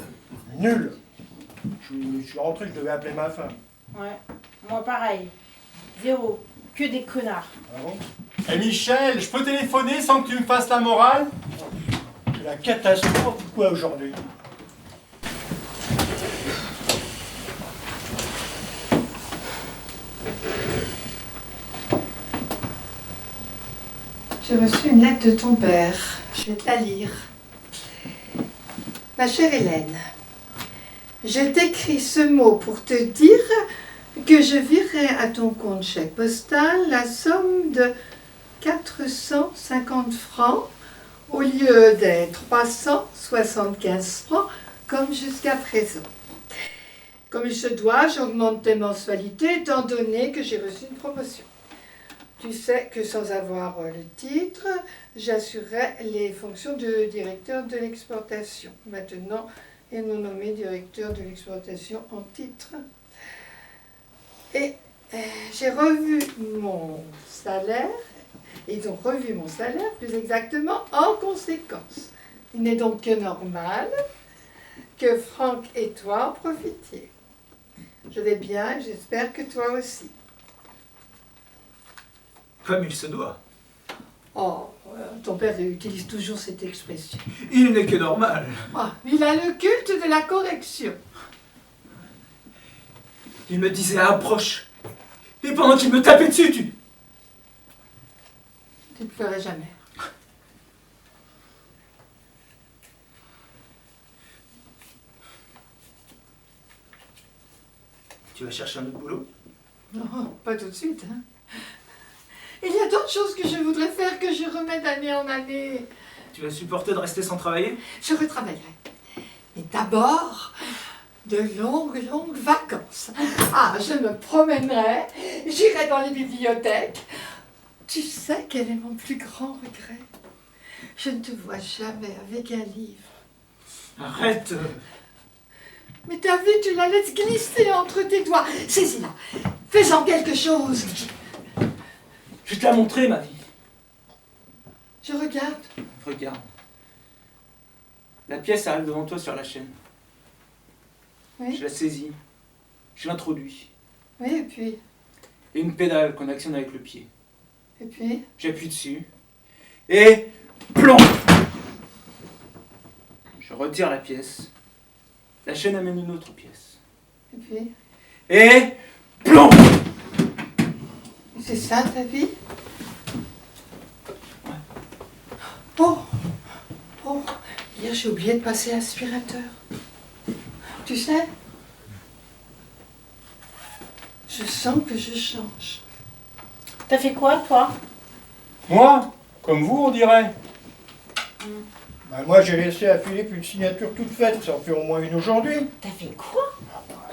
nulle. Je suis rentré, je devais appeler ma femme. Ouais, moi pareil. 0. Que des connards. Ah bon? Eh Michel, je peux téléphoner sans que tu me fasses la morale? C'est la catastrophe ou quoi aujourd'hui? J'ai reçu une lettre de ton père. Je vais te la lire. Ma chère Hélène, je t'écris ce mot pour te dire que je virerai à ton compte chèque postal la somme de 450 francs au lieu des 375 francs comme jusqu'à présent. Comme il se doit, j'augmente tes mensualités étant donné que j'ai reçu une promotion. Tu sais que sans avoir le titre, j'assurerai les fonctions de directeur de l'exportation. Maintenant, ils m'ont nommé directeur de l'exportation en titre. Et j'ai revu mon salaire, ils ont revu mon salaire plus exactement en conséquence. Il n'est donc que normal que Franck et toi en profitiez. Je vais bien, j'espère que toi aussi. Comme il se doit. Oh, ton père utilise toujours cette expression. Il n'est que normal. Ah, il a le culte de la correction. Il me disait approche. Et pendant qu'il me tapait dessus, Tu ne ferais jamais. Tu vas chercher un autre boulot? Non, pas tout de suite. Hein. Il y a d'autres choses que je voudrais faire que je remets d'année en année. Tu vas supporter de rester sans travailler? Je retravaillerai. Mais d'abord, de longues vacances. Ah, je me promènerai, j'irai dans les bibliothèques. Tu sais quel est mon plus grand regret? Je ne te vois jamais avec un livre. Arrête. Mais t'as vu, tu la laisses glisser entre tes doigts. Saisis-la, fais-en quelque chose. Je vais te la montrer, ma vie. Je regarde. Regarde. La pièce arrive devant toi sur la chaîne. Oui, Je la saisis. Je l'introduis. oui, et puis, Et une pédale qu'on actionne avec le pied. et puis. J'appuie dessus. Et plomb. Je retire la pièce. La chaîne amène une autre pièce. Et puis, Et plomb. c'est ça ta vie? dire, j'ai oublié de passer l'aspirateur. Tu sais, je sens que je change. T'as fait quoi, toi? Moi, comme vous, on dirait. Bah, moi, j'ai laissé à Philippe une signature toute faite, ça en fait au moins une aujourd'hui. T'as fait quoi?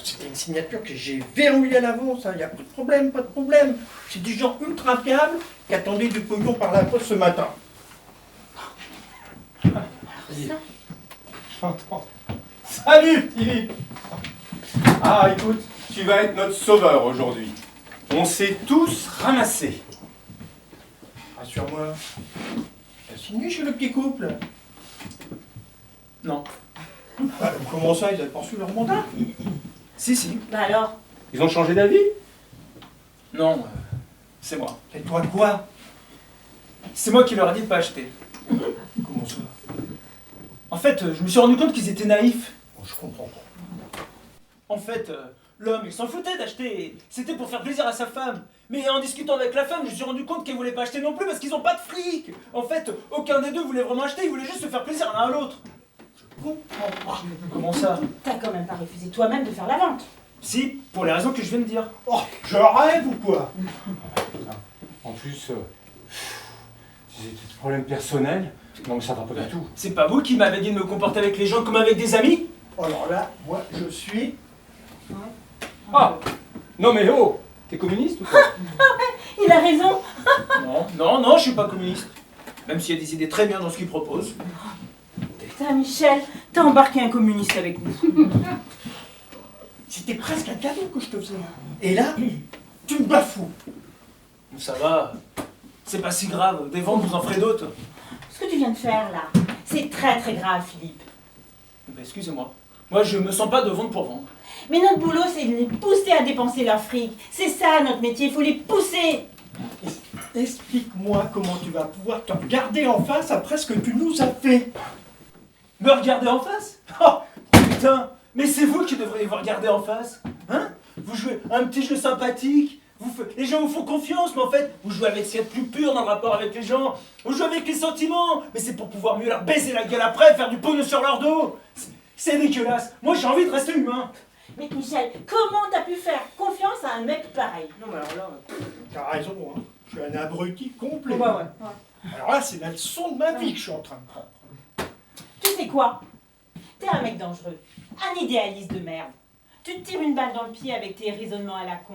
C'était une signature que j'ai verrouillée à l'avance, il n'y a pas de problème, pas de problème. C'est des gens ultra fiables qui attendaient du pognon par la poste ce matin. J'entends. Salut, Philippe. Ah, écoute, tu vas être notre sauveur aujourd'hui. On s'est tous ramassés. Rassure-moi, t'as signé chez le petit couple? Non. Bah, comment ça, ils avaient pas reçu leur mandat? Si. Bah alors? Ils ont changé d'avis? Non, c'est moi. Et toi quoi? C'est moi qui leur ai dit de pas acheter. Comment ça? En fait, je me suis rendu compte qu'ils étaient naïfs. Oh, je comprends pas. En fait, l'homme, il s'en foutait d'acheter. C'était pour faire plaisir à sa femme. Mais en discutant avec la femme, je me suis rendu compte qu'elle voulait pas acheter non plus parce qu'ils ont pas de fric. En fait, aucun des deux voulait vraiment acheter, ils voulaient juste se faire plaisir l'un à l'autre. Je comprends pas. Comment ça? T'as quand même pas refusé toi-même de faire la vente. Si, pour les raisons que je viens de dire. Oh, je rêve ou quoi? En plus, si c'était des problèmes personnels, non mais ça va pas du tout. C'est pas vous qui m'avez dit de me comporter avec les gens comme avec des amis? Alors là, moi, je suis... Ah, non mais oh, t'es communiste ou quoi? Il a raison. Non, je suis pas communiste. Même s'il y a des idées très bien dans ce qu'il propose. Putain, Michel, t'as embarqué un communiste avec nous. C'était presque un cadeau que je te faisais. Et là, tu me bafoues. Ça va, c'est pas si grave. Des ventes, vous en ferez d'autres. Ce que tu viens de faire là, c'est très très grave, Philippe. Ben, excusez-moi. Moi, je me sens pas de vendre pour vendre. Mais notre boulot, c'est de les pousser à dépenser leur fric. C'est ça notre métier, il faut les pousser. Explique-moi comment tu vas pouvoir te regarder en face après ce que tu nous as fait. Me regarder en face? Oh, putain! Mais c'est vous qui devriez vous regarder en face. Hein? Vous jouez un petit jeu sympathique. Les gens vous font confiance, mais en fait, vous jouez avec ce qu'il y a de plus pur dans le rapport avec les gens. Vous jouez avec les sentiments. Mais c'est pour pouvoir mieux leur baiser la gueule après, faire du pognon sur leur dos. C'est dégueulasse. Moi, j'ai envie de rester humain. Mais Michel, comment t'as pu faire confiance à un mec pareil? Non, mais alors là... T'as raison, hein. Je suis un abruti complet. ouais. Alors là, c'est la leçon de ma vie que je suis en train de prendre. Tu sais quoi? T'es un mec dangereux, un idéaliste de merde. Tu te tires une balle dans le pied avec tes raisonnements à la con.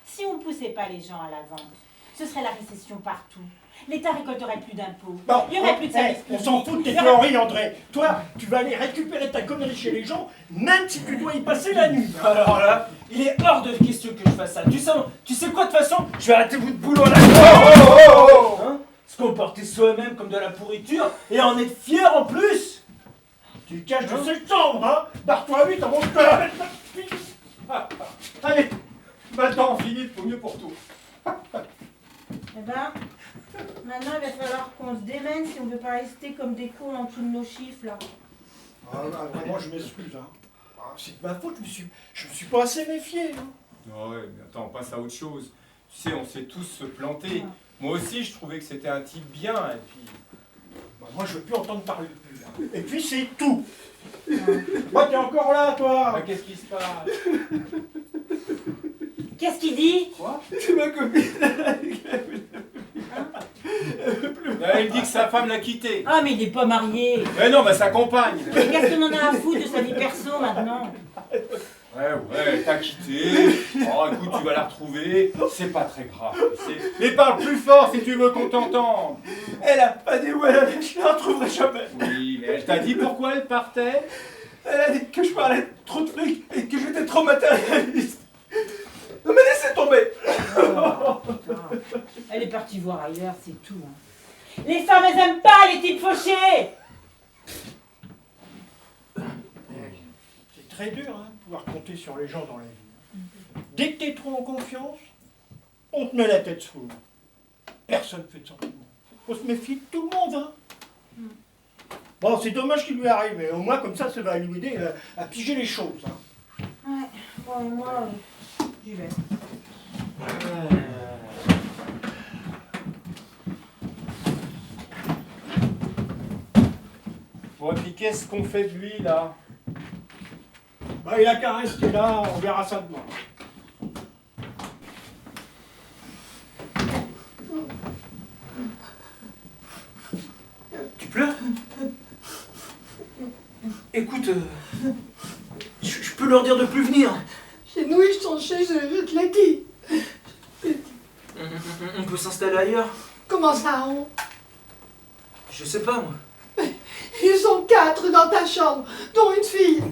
Si on ne poussait pas les gens à la vente, ce serait la récession partout. L'État récolterait plus d'impôts. Bon, Il y aurait plus de services on s'en publics. fout de tes Il y aurait- théories, André. Toi, tu vas aller récupérer ta connerie chez les gens, même si tu dois y passer la nuit. Alors là, il est hors de question que je fasse ça. Tu sais quoi, de toute façon, je vais arrêter votre boulot à la Hein? Se comporter soi-même comme de la pourriture et en être fier en plus. Tu caches de septembre, hein. Barre-toi vite avant que je te la mette la pisse. Allez, maintenant Philippe, faut mieux pour tout. Eh ben, maintenant il va falloir qu'on se démène si on ne veut pas rester comme des cons en dessous de nos chiffres là. Ah, vraiment, je m'excuse, hein. Ah, c'est de ma faute, je me suis pas assez méfié, hein. Non, ouais, mais attends, on passe à autre chose. Tu sais, on s'est tous se planter. Moi aussi, je trouvais que c'était un type bien, et puis... Bah, moi, je veux plus entendre parler de lui, là. Et puis, c'est tout. Moi, t'es encore là, toi. Ah, qu'est-ce qui se passe? Qu'est-ce qu'il dit? Quoi? C'est ma copine. Il dit que sa femme l'a quitté. Ah mais il est pas marié. Mais non, bah sa compagne. Mais qu'est-ce qu'on en a à foutre de sa vie perso maintenant? Ouais, t'as quitté. Oh, écoute, tu vas la retrouver. C'est pas très grave, tu sais. Mais parle plus fort si tu veux qu'on t'entende. Elle a pas dit où elle allait, je la retrouverai jamais. Oui, mais elle t'a dit pourquoi elle partait? Elle a dit que je parlais trop de fric et que j'étais trop matérialiste. Non mais laissez tomber. Elle est partie voir ailleurs, c'est tout. Hein. Les femmes, elles aiment pas les types fauchés. C'est très dur, hein, de pouvoir compter sur les gens dans la vie. Dès que t'es trop en confiance, on te met la tête sous l'eau. Personne ne fait de sentiments. Faut se méfier de tout le monde, hein. Bon, c'est dommage qu'il lui arrive, mais au moins comme ça va lui aider à piger les choses, hein. Ouais, bon, et moi, j'y vais. Bon, et puis qu'est-ce qu'on fait de lui, là? Bah, il a qu'à rester là, on verra ça demain. Tu pleures? Écoute, je peux leur dire de plus venir. Chez nous, ils sont chez eux, je te l'ai dit. On peut s'installer ailleurs? Comment ça, on? Je sais pas, moi. Ils sont 4 dans ta chambre, dont une fille.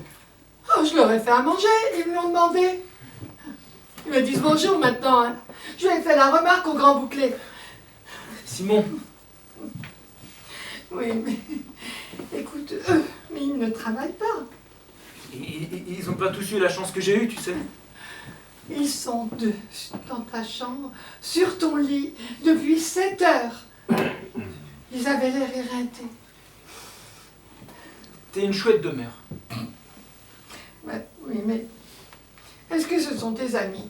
Oh, je leur ai fait à manger, ils me l'ont demandé. Ils me disent bonjour maintenant. Hein. Je lui ai fait la remarque au grand bouclé. Simon, Oui, mais écoute, eux, mais ils ne travaillent pas. ils ont pas tous eu la chance que j'ai eue, tu sais. Ils sont 2 dans ta chambre, sur ton lit, depuis 7 heures. Ils avaient l'air éreintés. T'es une chouette demeure. Ouais, oui, mais est-ce que ce sont tes amis?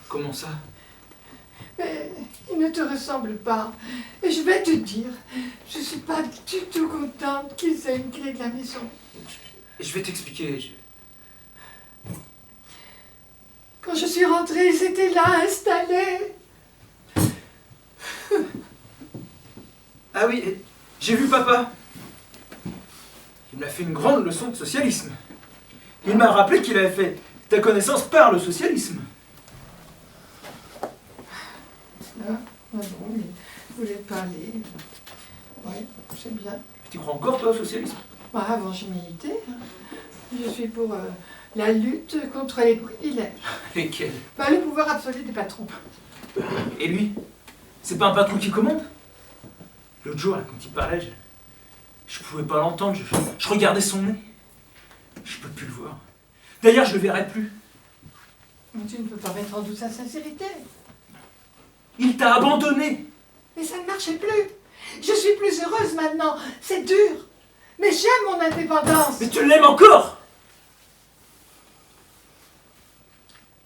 Comment ça? Mais ils ne te ressemblent pas. Et je vais te dire, je suis pas du tout contente qu'ils aient une clé de la maison. Je vais t'expliquer. Quand je suis rentrée, ils étaient là, installés. Ah oui, j'ai vu papa. Il m'a fait une grande leçon de socialisme. Il m'a rappelé qu'il avait fait ta connaissance par le socialisme. Ah bon, mais vous voulez parler. Oui, c'est bien. Tu crois encore, toi, au socialisme? Moi, avant, je militais. Je suis pour la lutte contre les privilèges. Lesquels? Le pouvoir absolu des patrons. Et lui? C'est pas un patron qui commande? L'autre jour, là, quand il parlait, je pouvais pas l'entendre. Je regardais son nez. Je peux plus le voir. D'ailleurs, je le verrai plus. Mais tu ne peux pas mettre en doute sa sincérité. Il t'a abandonné. Mais ça ne marchait plus. Je suis plus heureuse maintenant. C'est dur. Mais j'aime mon indépendance. Mais tu l'aimes encore?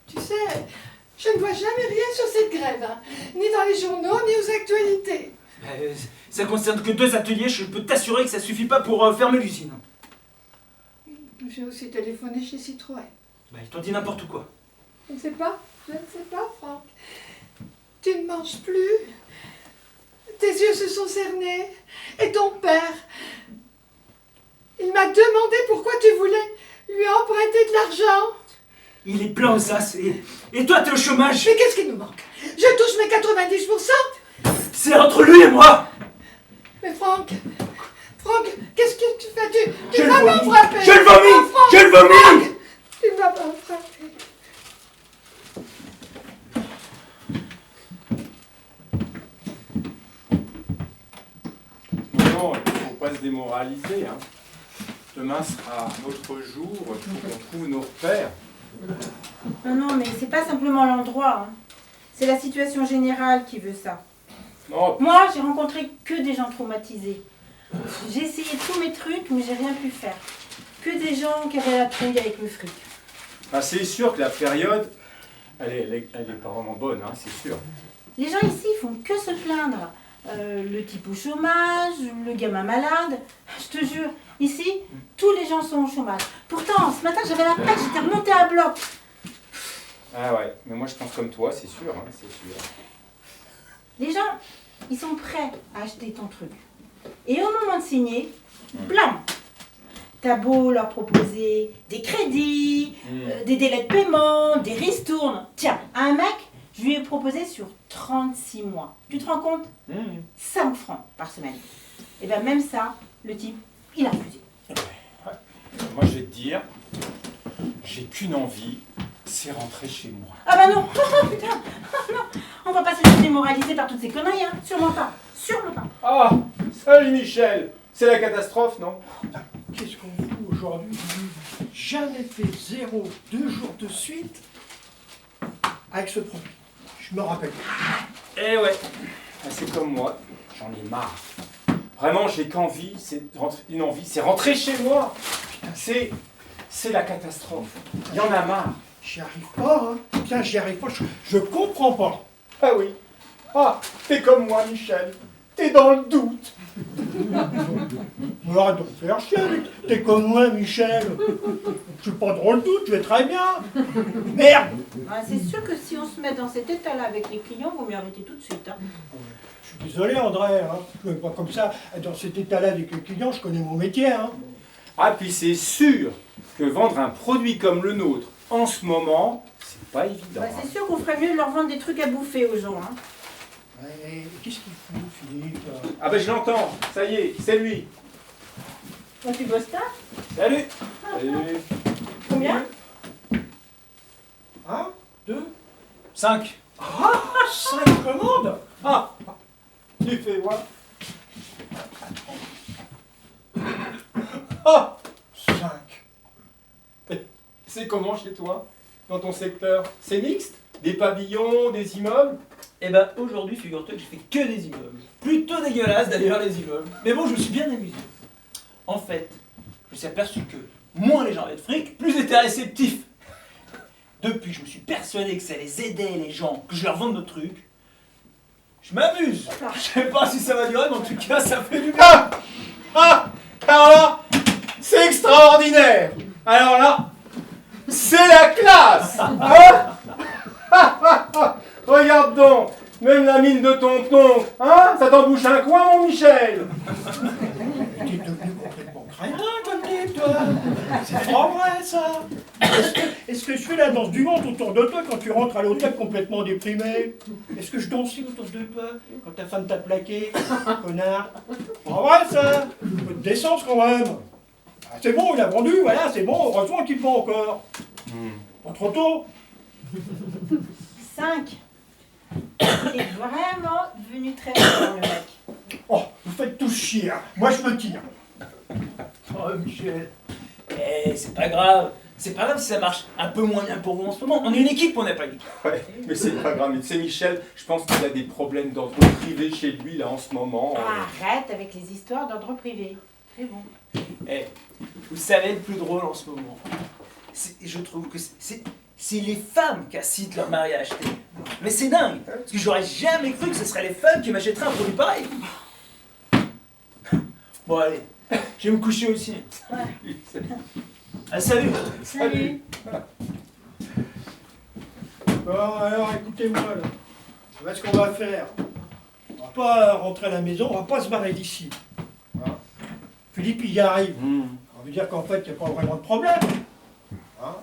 Tu sais, je ne vois jamais rien sur cette grève. Hein. Ni dans les journaux, ni aux actualités. Ça concerne que 2 ateliers. Je peux t'assurer que ça suffit pas pour fermer l'usine. J'ai aussi téléphoné chez Citroën. Ils t'ont dit n'importe quoi. Je ne sais pas, Franck. Tu ne manges plus. Tes yeux se sont cernés. Et ton père, il m'a demandé pourquoi tu voulais lui emprunter de l'argent. Il est plein aux as et toi t'es au chômage. Mais qu'est-ce qui nous manque? Je touche mes 90%. C'est entre lui et moi. Mais Franck, qu'est-ce que tu fais? Je Tu le vas pas me vomis. frapper. Je le vomis. Non, Franck, Je le vomis. tu vas pas me frapper. Non, il ne faut pas se démoraliser. Hein. Demain sera un autre jour, il faut qu'on trouve nos repères. Non, mais c'est pas simplement l'endroit. Hein. C'est la situation générale qui veut ça. Non, Moi, j'ai rencontré que des gens traumatisés. J'ai essayé tous mes trucs, mais j'ai rien pu faire. Que des gens qui avaient la trouille avec le fric. c'est sûr que la période, elle est pas vraiment bonne, hein, c'est sûr. Les gens ici font que se plaindre. Le type au chômage, le gamin malade. Je te jure, ici, tous les gens sont au chômage. Pourtant, ce matin, j'avais la pêche, j'étais remontée à bloc. Ah ouais, mais moi je pense comme toi, c'est sûr, hein, c'est sûr. Les gens, ils sont prêts à acheter ton truc. Et au moment de signer, blam! T'as beau leur proposer des crédits, des délais de paiement, des ristournes. Tiens, à un mec, je lui ai proposé sur 36 mois. Tu te rends compte? 5 francs par semaine. Et bien même ça, le type, il a refusé. Moi je vais te dire, j'ai qu'une envie, c'est rentrer chez moi. Ah bah non, oh, putain, oh, non, on va pas se laisser démoraliser par toutes ces conneries, hein. Sûrement pas, sûrement pas. Ah, salut Michel, c'est la catastrophe, non? Qu'est-ce qu'on fout aujourd'hui? Jamais fait 2 jours de suite avec ce produit. Je me rappelle. Eh ouais. C'est comme moi, j'en ai marre. Vraiment, j'ai qu'envie, une envie, c'est rentrer chez moi. Putain, c'est la catastrophe. Il y en a marre. J'y arrive pas, hein. J'y arrive pas. Je comprends pas. Ah oui. Ah, t'es comme moi, Michel. t'es dans le doute. Alors, arrête de me faire chier, t'es comme moi, Michel. Je suis pas dans le doute, je vais très bien. Merde. Ah, c'est sûr que si on se met dans cet état-là avec les clients, vous m'y arrêtez tout de suite. Hein. Je suis désolé, André, hein. Je ne suis pas comme ça. Dans cet état-là avec les clients, je connais mon métier. Hein. Ah, puis c'est sûr que vendre un produit comme le nôtre, en ce moment, c'est pas évident. Bah, c'est sûr qu'on ferait mieux de leur vendre des trucs à bouffer aux gens. Hein. Ouais, qu'est-ce qu'il fout, Philippe? Ah ben je l'entends, ça y est, c'est lui. Quand tu bosses tard? Salut. Salut. Combien? 1, 2, 5. 5 commandes. Ah, tu fais voir. Ah, 5. c'est comment chez toi, dans ton secteur? C'est mixte? Des pavillons, des immeubles? Eh ben aujourd'hui, figure-toi que j'ai fait que des immeubles. Plutôt dégueulasses d'ailleurs les immeubles. Mais bon, je me suis bien amusé. En fait, je me suis aperçu que moins les gens avaient de fric, plus ils étaient réceptifs. Depuis, je me suis persuadé que ça les aidait les gens, que je leur vende nos trucs. Je m'amuse. Je sais pas si ça va durer, mais en tout cas, ça fait du bien. Alors là, c'est extraordinaire. Alors là, c'est la classe. Hein? Regarde donc, même la mine de ton oncle, hein? Ça t'embouche un coin, mon Michel. T'es devenu complètement crétin comme type, toi. C'est pas vrai, ça. Est-ce que je fais la danse du ventre autour de toi quand tu rentres à l'hôtel complètement déprimé? Est-ce que je danse autour de toi quand ta femme t'a plaqué, connard? Pas vrai, ça. Un peu de décence, quand même. Ah, c'est bon, il a vendu, voilà, c'est bon. Heureusement qu'il vend encore. Pas trop tôt. 5. C'est vraiment devenu très fort, le mec. Oh, vous faites tous chier, hein. Moi je me tire. Oh Michel. Eh, c'est pas grave. C'est pas grave si ça marche un peu moins bien pour vous en ce moment. On est une équipe, on n'est pas une équipe. Ouais, mais c'est pas grave, mais tu sais, Michel, je pense qu'il a des problèmes d'ordre privé chez lui, là, en ce moment. Arrête avec les histoires d'ordre privé. C'est bon. Eh, vous savez le plus drôle en ce moment, je trouve que c'est les femmes qui incitent leur mari à acheter. Mais c'est dingue, parce que j'aurais jamais cru que ce seraient les femmes qui m'achèteraient un produit pareil. Bon allez, je vais me coucher aussi. Ah, salut. Salut. Bon, alors écoutez-moi là. Voilà ce qu'on va faire. On va pas rentrer à la maison, on va pas se barrer d'ici. Hein? Philippe, il y arrive. On veut dire qu'en fait, il n'y a pas vraiment de problème. Hein?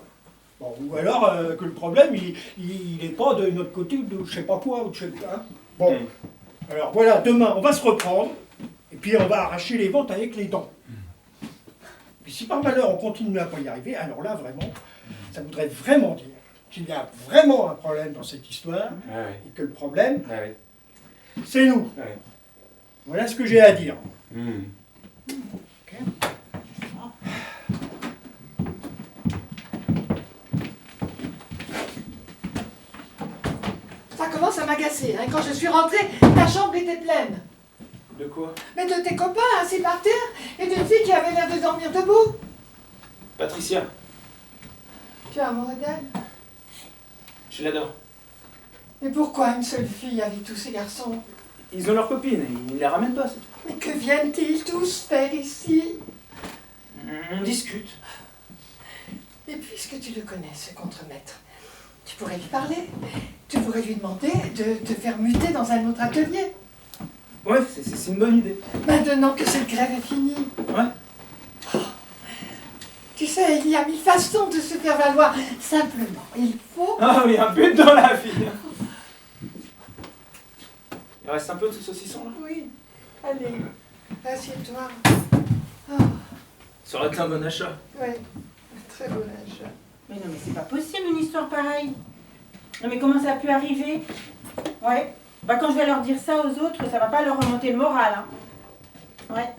Bon, ou alors que le problème, il n'est pas de notre côté ou de je sais pas quoi. Ou de je sais, hein? Bon, alors voilà, demain, on va se reprendre. Et puis on va arracher les ventes avec les dents. Puis si par malheur on continue à pas y arriver, alors là vraiment, ça voudrait vraiment dire qu'il y a vraiment un problème dans cette histoire, et que le problème, c'est nous. Ouais. Voilà ce que j'ai à dire. Ok. Ça commence à m'agacer. Hein. Quand je suis rentrée, ta chambre était pleine. De quoi? Mais de tes copains assis par terre et d'une fille qui avait l'air de dormir debout. Patricia, Tu es amoureux d'elle? je l'adore. Mais pourquoi une seule fille avec tous ces garçons? Ils ont leurs copines, ils ne les ramènent pas, c'est tout. Mais que viennent-ils tous faire ici? On discute. Et puisque tu le connais, ce contremaître, tu pourrais lui parler. Tu pourrais lui demander de te faire muter dans un autre atelier. Ouais, c'est une bonne idée. Maintenant que cette grève est finie. Ouais. Oh. Tu sais, il y a mille façons de se faire valoir. Simplement, il faut... Ah oui, un but dans la vie. Il reste un peu de ce saucisson là. Oui, allez, assieds-toi. Oh, Ça aurait été un bon achat. oui, un très bon achat. Mais non, mais c'est pas possible une histoire pareille. Non, mais comment ça a pu arriver? Ouais. Bah, quand je vais leur dire ça aux autres, ça va pas leur remonter le moral. Hein. Ouais.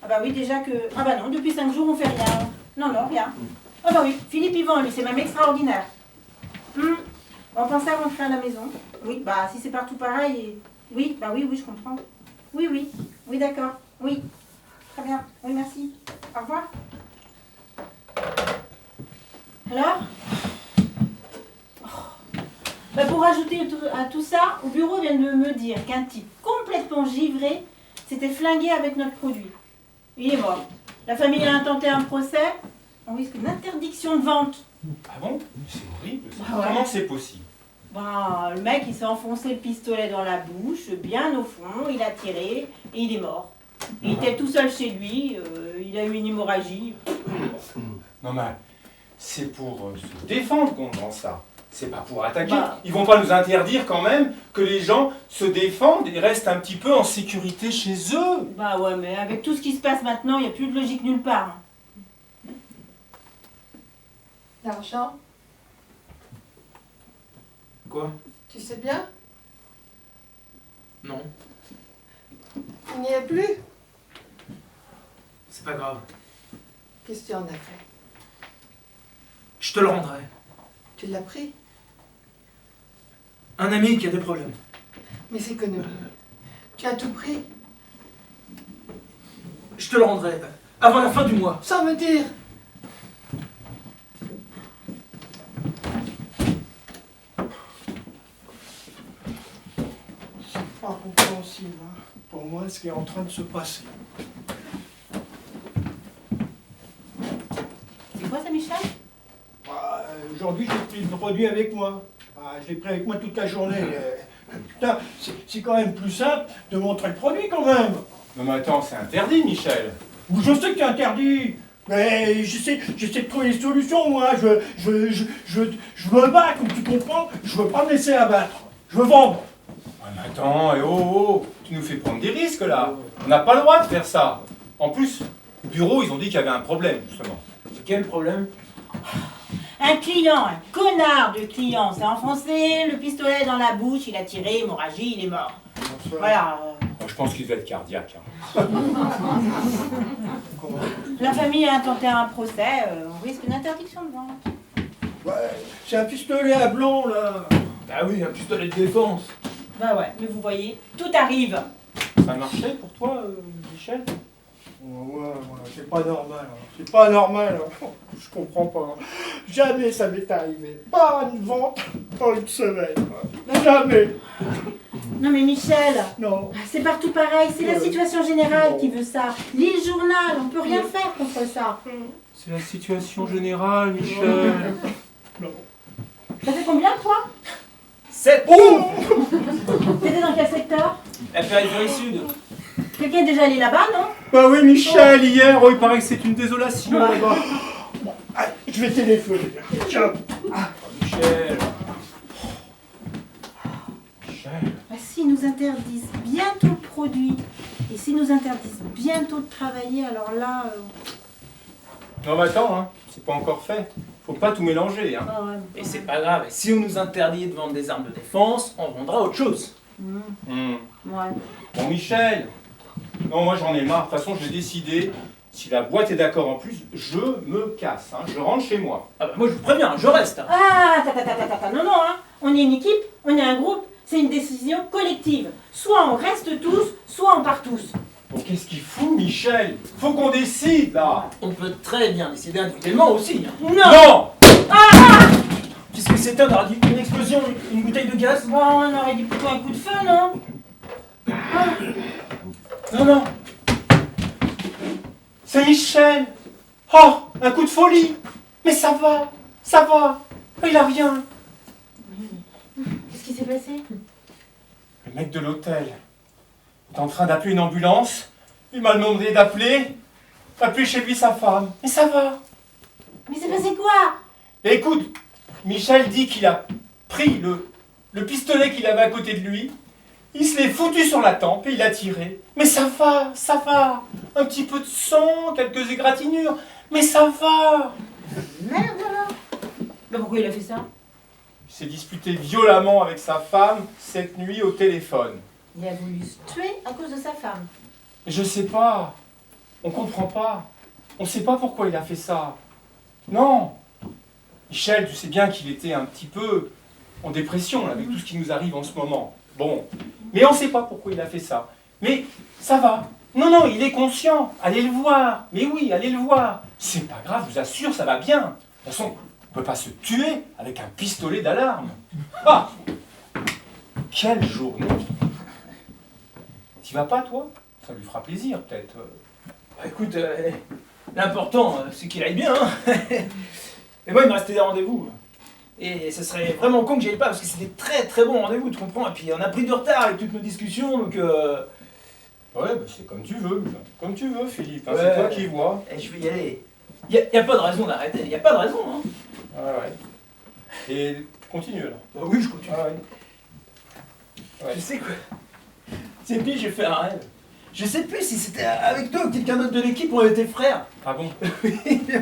Ah bah oui, déjà que... Ah bah non, depuis 5 jours, on fait rien. Non, non, rien. Ah bah oui, Philippe Yvan, lui, c'est même extraordinaire. On pensait à rentrer à la maison. Oui, bah si c'est partout pareil... Oui, bah oui, je comprends. Oui, oui, d'accord. Oui, très bien. Oui, merci. Au revoir. Alors? Bah pour ajouter à tout ça, au bureau vient de me dire qu'un type complètement givré s'était flingué avec notre produit. Il est mort. La famille a intenté un procès. On risque une interdiction de vente. Ah bon? C'est horrible. Ça. Ah ouais. Comment c'est possible? Le mec, il s'est enfoncé le pistolet dans la bouche, bien au fond, il a tiré et il est mort. Il était tout seul chez lui, il a eu une hémorragie. Non mais c'est pour se défendre qu'on vend ça. C'est pas pour attaquer. Bah. Ils vont pas nous interdire quand même que les gens se défendent et restent un petit peu en sécurité chez eux. Bah ouais, mais avec tout ce qui se passe maintenant, il n'y a plus de logique nulle part. L'argent, Quoi? tu sais bien, Non, il n'y est plus. c'est pas grave. Qu'est-ce que tu en as fait? Je te le rendrai. Tu l'as pris? Un ami qui a des problèmes. Mes économies. Tu as tout pris, Je te le rendrai avant la fin du mois. sans me dire. Pas compréhensible, hein, pour moi, ce qui est en train de se passer. C'est quoi ça, Michel? Aujourd'hui, j'ai pris le produit avec moi. Je l'ai pris avec moi toute la journée. Putain, c'est quand même plus simple de montrer le produit quand même. Non mais attends, c'est interdit, Michel. Je sais que c'est interdit. Mais j'essaie de trouver des solutions, moi. Je me bats, comme tu comprends. Je veux pas me laisser abattre. Je veux vendre. Ah, mais attends, tu nous fais prendre des risques là. On n'a pas le droit de faire ça. En plus, au bureau, ils ont dit qu'il y avait un problème, justement. Quel problème? Un client, un connard de client, s'est enfoncé le pistolet dans la bouche, il a tiré, hémorragie, il est mort. Voilà. Bon, je pense qu'il devait être cardiaque. Hein. La famille a intenté un procès, on risque une interdiction de vente. Ouais, c'est un pistolet à blond, là. Bah oui, un pistolet de défense. Bah ouais, mais vous voyez, tout arrive. Ça marchait pour toi, Michel? Ouais, c'est pas normal. Hein. C'est pas normal. Hein. Je comprends pas. Jamais ça m'est arrivé. Pas une vente en une semaine. Hein. Jamais. Non mais Michel, Non. c'est partout pareil, c'est la situation générale qui veut ça. Lis le journal, on peut rien faire contre ça. C'est la situation générale, Michel. Non. Ça fait combien toi? 7. T'étais dans quel secteur? La périphérie sud. Quelqu'un est déjà allé là-bas, non? Bah oui, Michel, hier, il paraît que c'est une désolation là-bas. Bon, allez, je vais téléphoner. Tiens. Michel. Michel. Bah, s'ils nous interdisent bientôt le produit, et s'ils nous interdisent bientôt de travailler, alors là... Non, mais attends, hein, c'est pas encore fait. Faut pas tout mélanger, hein. Ah ouais, Et c'est pas grave, si on nous interdit de vendre des armes de défense, on vendra autre chose. Ouais. Bon, Michel. Non, moi j'en ai marre. De toute façon, j'ai décidé. Si la boîte est d'accord en plus, je me casse. Hein. Je rentre chez moi. Ah bah moi je vous préviens, je reste. Hein. Ah, non, hein. On est une équipe, on est un groupe, c'est une décision collective. Soit on reste tous, soit on part tous. Bon, qu'est-ce qu'il fout, Michel? Faut qu'on décide, là. On peut très bien décider individuellement aussi. Hein. Non. Qu'est-ce que c'était? On aurait dit une explosion, une bouteille de gaz? Bon, on aurait dit plutôt un coup de feu, non? Non. C'est Michel. Oh, un coup de folie. Mais ça va. Il a rien. Qu'est-ce qui s'est passé? Le mec de l'hôtel est en train d'appeler une ambulance. Il m'a demandé d'appeler chez lui sa femme. Mais ça va. Mais c'est passé quoi? Et écoute, Michel dit qu'il a pris le pistolet qu'il avait à côté de lui, il se l'est foutu sur la tempe et il a tiré. Mais ça va. Un petit peu de sang, quelques égratignures, mais ça va. Merde alors. Bah pourquoi il a fait ça? Il s'est disputé violemment avec sa femme cette nuit au téléphone. Il a voulu se tuer à cause de sa femme. Je sais pas. On comprend pas. On sait pas pourquoi il a fait ça. Non. Michel, tu sais bien qu'il était un petit peu en dépression avec tout ce qui nous arrive en ce moment. Bon. Mais on sait pas pourquoi il a fait ça. Mais ça va. Non, il est conscient. Allez le voir. Mais oui, allez le voir. C'est pas grave, je vous assure, ça va bien. De toute façon, on peut pas se tuer avec un pistolet d'alarme. Ah! Quelle journée! T'y vas pas, toi? Ça lui fera plaisir, peut-être. Bah, écoute, l'important, c'est qu'il aille bien. Hein. Et moi, il me restait des rendez-vous. Et ce serait vraiment con que j'y aille pas, parce que c'est des très très bons rendez-vous, tu comprends. Et puis on a pris du retard avec toutes nos discussions, donc... Ouais, bah, c'est comme tu veux. Comme tu veux, Philippe. Hein, Ouais. C'est toi qui vois. je vais y aller. Y a pas de raison d'arrêter, y a pas de raison. Hein. Ouais. Et continue alors. Bah oui, je continue. Ah ouais. Tu sais quoi? C'est pire, j'ai fait un rêve. Je sais plus si c'était avec toi ou quelqu'un d'autre de l'équipe, on était frères. Ah bon? Oui,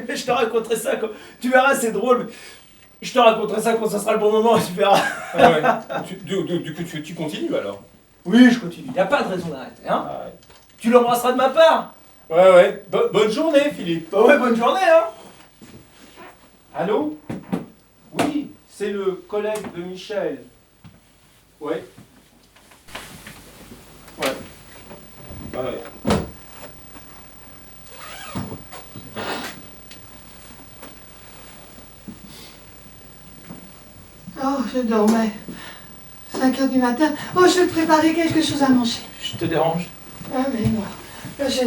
je te raconterai ça quand... Tu verras, c'est drôle. Mais je te raconterai ça quand ça sera le bon moment, tu verras. Ah ouais. Du coup, tu continues alors? Oui, je continue. Y a pas de raison d'arrêter, hein. Ah ouais. Tu l'embrasseras de ma part. Ouais. Bonne journée, Philippe. Bah ouais, bonne journée, hein. Allô? Oui, c'est le collègue de Michel. Ouais. Ouais. Ouais. Oh, je dormais. 5 heures du matin. Oh, je vais te préparer quelque chose à manger. Je te dérange. Ah, mais non. Est-ce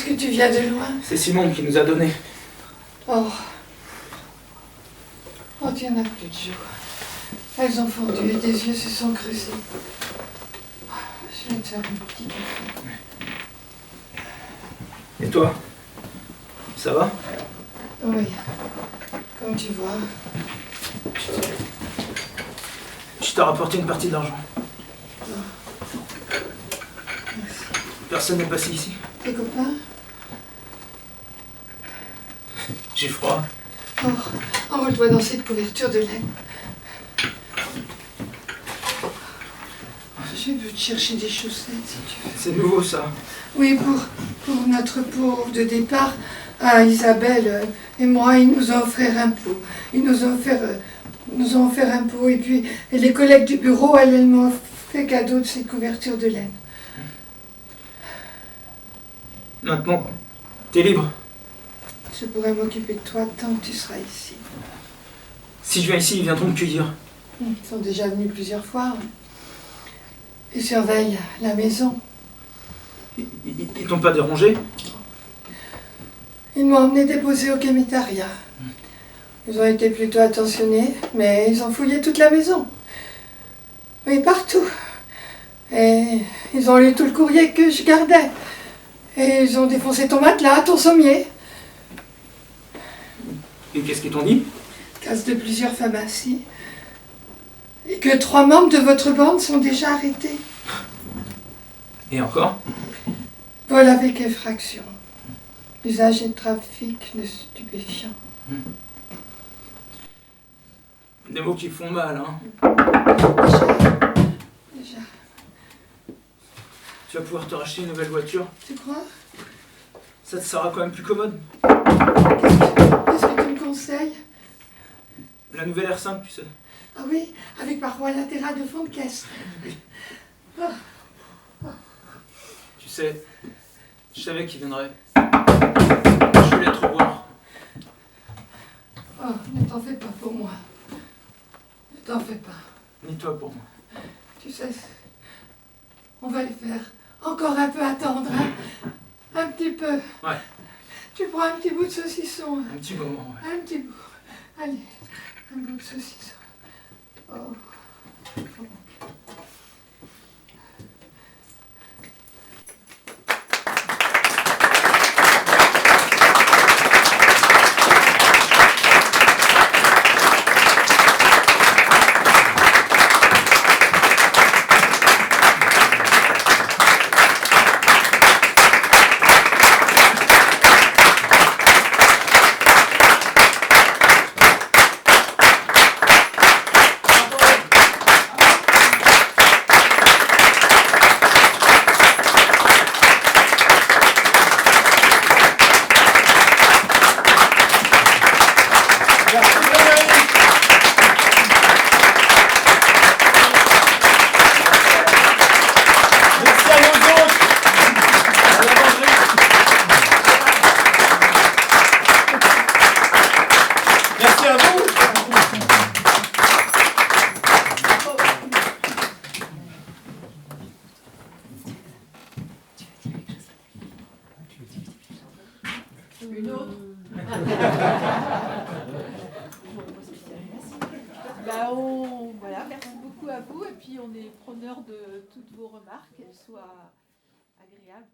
que tu viens de loin? C'est Simon qui nous a donné. Oh. Oh, tu en as plus de joues. Elles ont fondu et tes yeux se sont creusés. Je vais te faire un petit café. Et toi? Ça va? Oui. Comme tu vois. Je t'ai rapporté une partie de l'argent. Merci. Personne n'est passé ici. Tes copains? J'ai froid. Oh, enroule-toi dans cette couverture de laine. Je vais te chercher des chaussettes si tu veux. C'est nouveau ça. Oui, pour notre pot de départ, Isabelle et moi, ils nous ont offert un pot. Ils nous ont offert un pot et puis et les collègues du bureau, elles m'ont fait cadeau de cette couverture de laine. Maintenant, t'es libre. Je pourrais m'occuper de toi tant que tu seras ici. Si je viens ici, ils viendront me cueillir. Ils sont déjà venus plusieurs fois. Ils surveillent la maison. Ils t'ont pas dérangé? Ils m'ont emmené déposer au commissariat. Ils ont été plutôt attentionnés, mais ils ont fouillé toute la maison. Oui, partout. Et ils ont lu tout le courrier que je gardais. Et ils ont défoncé ton matelas, ton sommier. Et qu'est-ce qu'ils t'ont dit? Casse de plusieurs pharmacies. Et que 3 membres de votre bande sont déjà arrêtés. Et encore? Vol avec effraction. Usage et trafic de stupéfiants. Des mots qui font mal, hein. Déjà. Tu vas pouvoir te racheter une nouvelle voiture. Tu crois? Ça te sera quand même plus commode. Qu'est-ce que tu me conseilles? La nouvelle R5, tu sais. Ah oui, avec paroi latérale de fond de caisse. Tu sais, je savais qu'il viendrait. Je voulais te revoir. Oh, ne t'en fais pas pour moi. Ne t'en fais pas. Ni toi pour moi. Tu sais, on va les faire encore un peu attendre, hein? Un petit peu. Ouais. Tu prends un petit bout de saucisson. Un petit moment, ouais. Un petit bout. Allez, un bout de saucisson. Oh. Une autre Bon, pas spécial, merci. Voilà, merci beaucoup à vous et puis on est preneur de toutes vos remarques, qu'elles soient agréables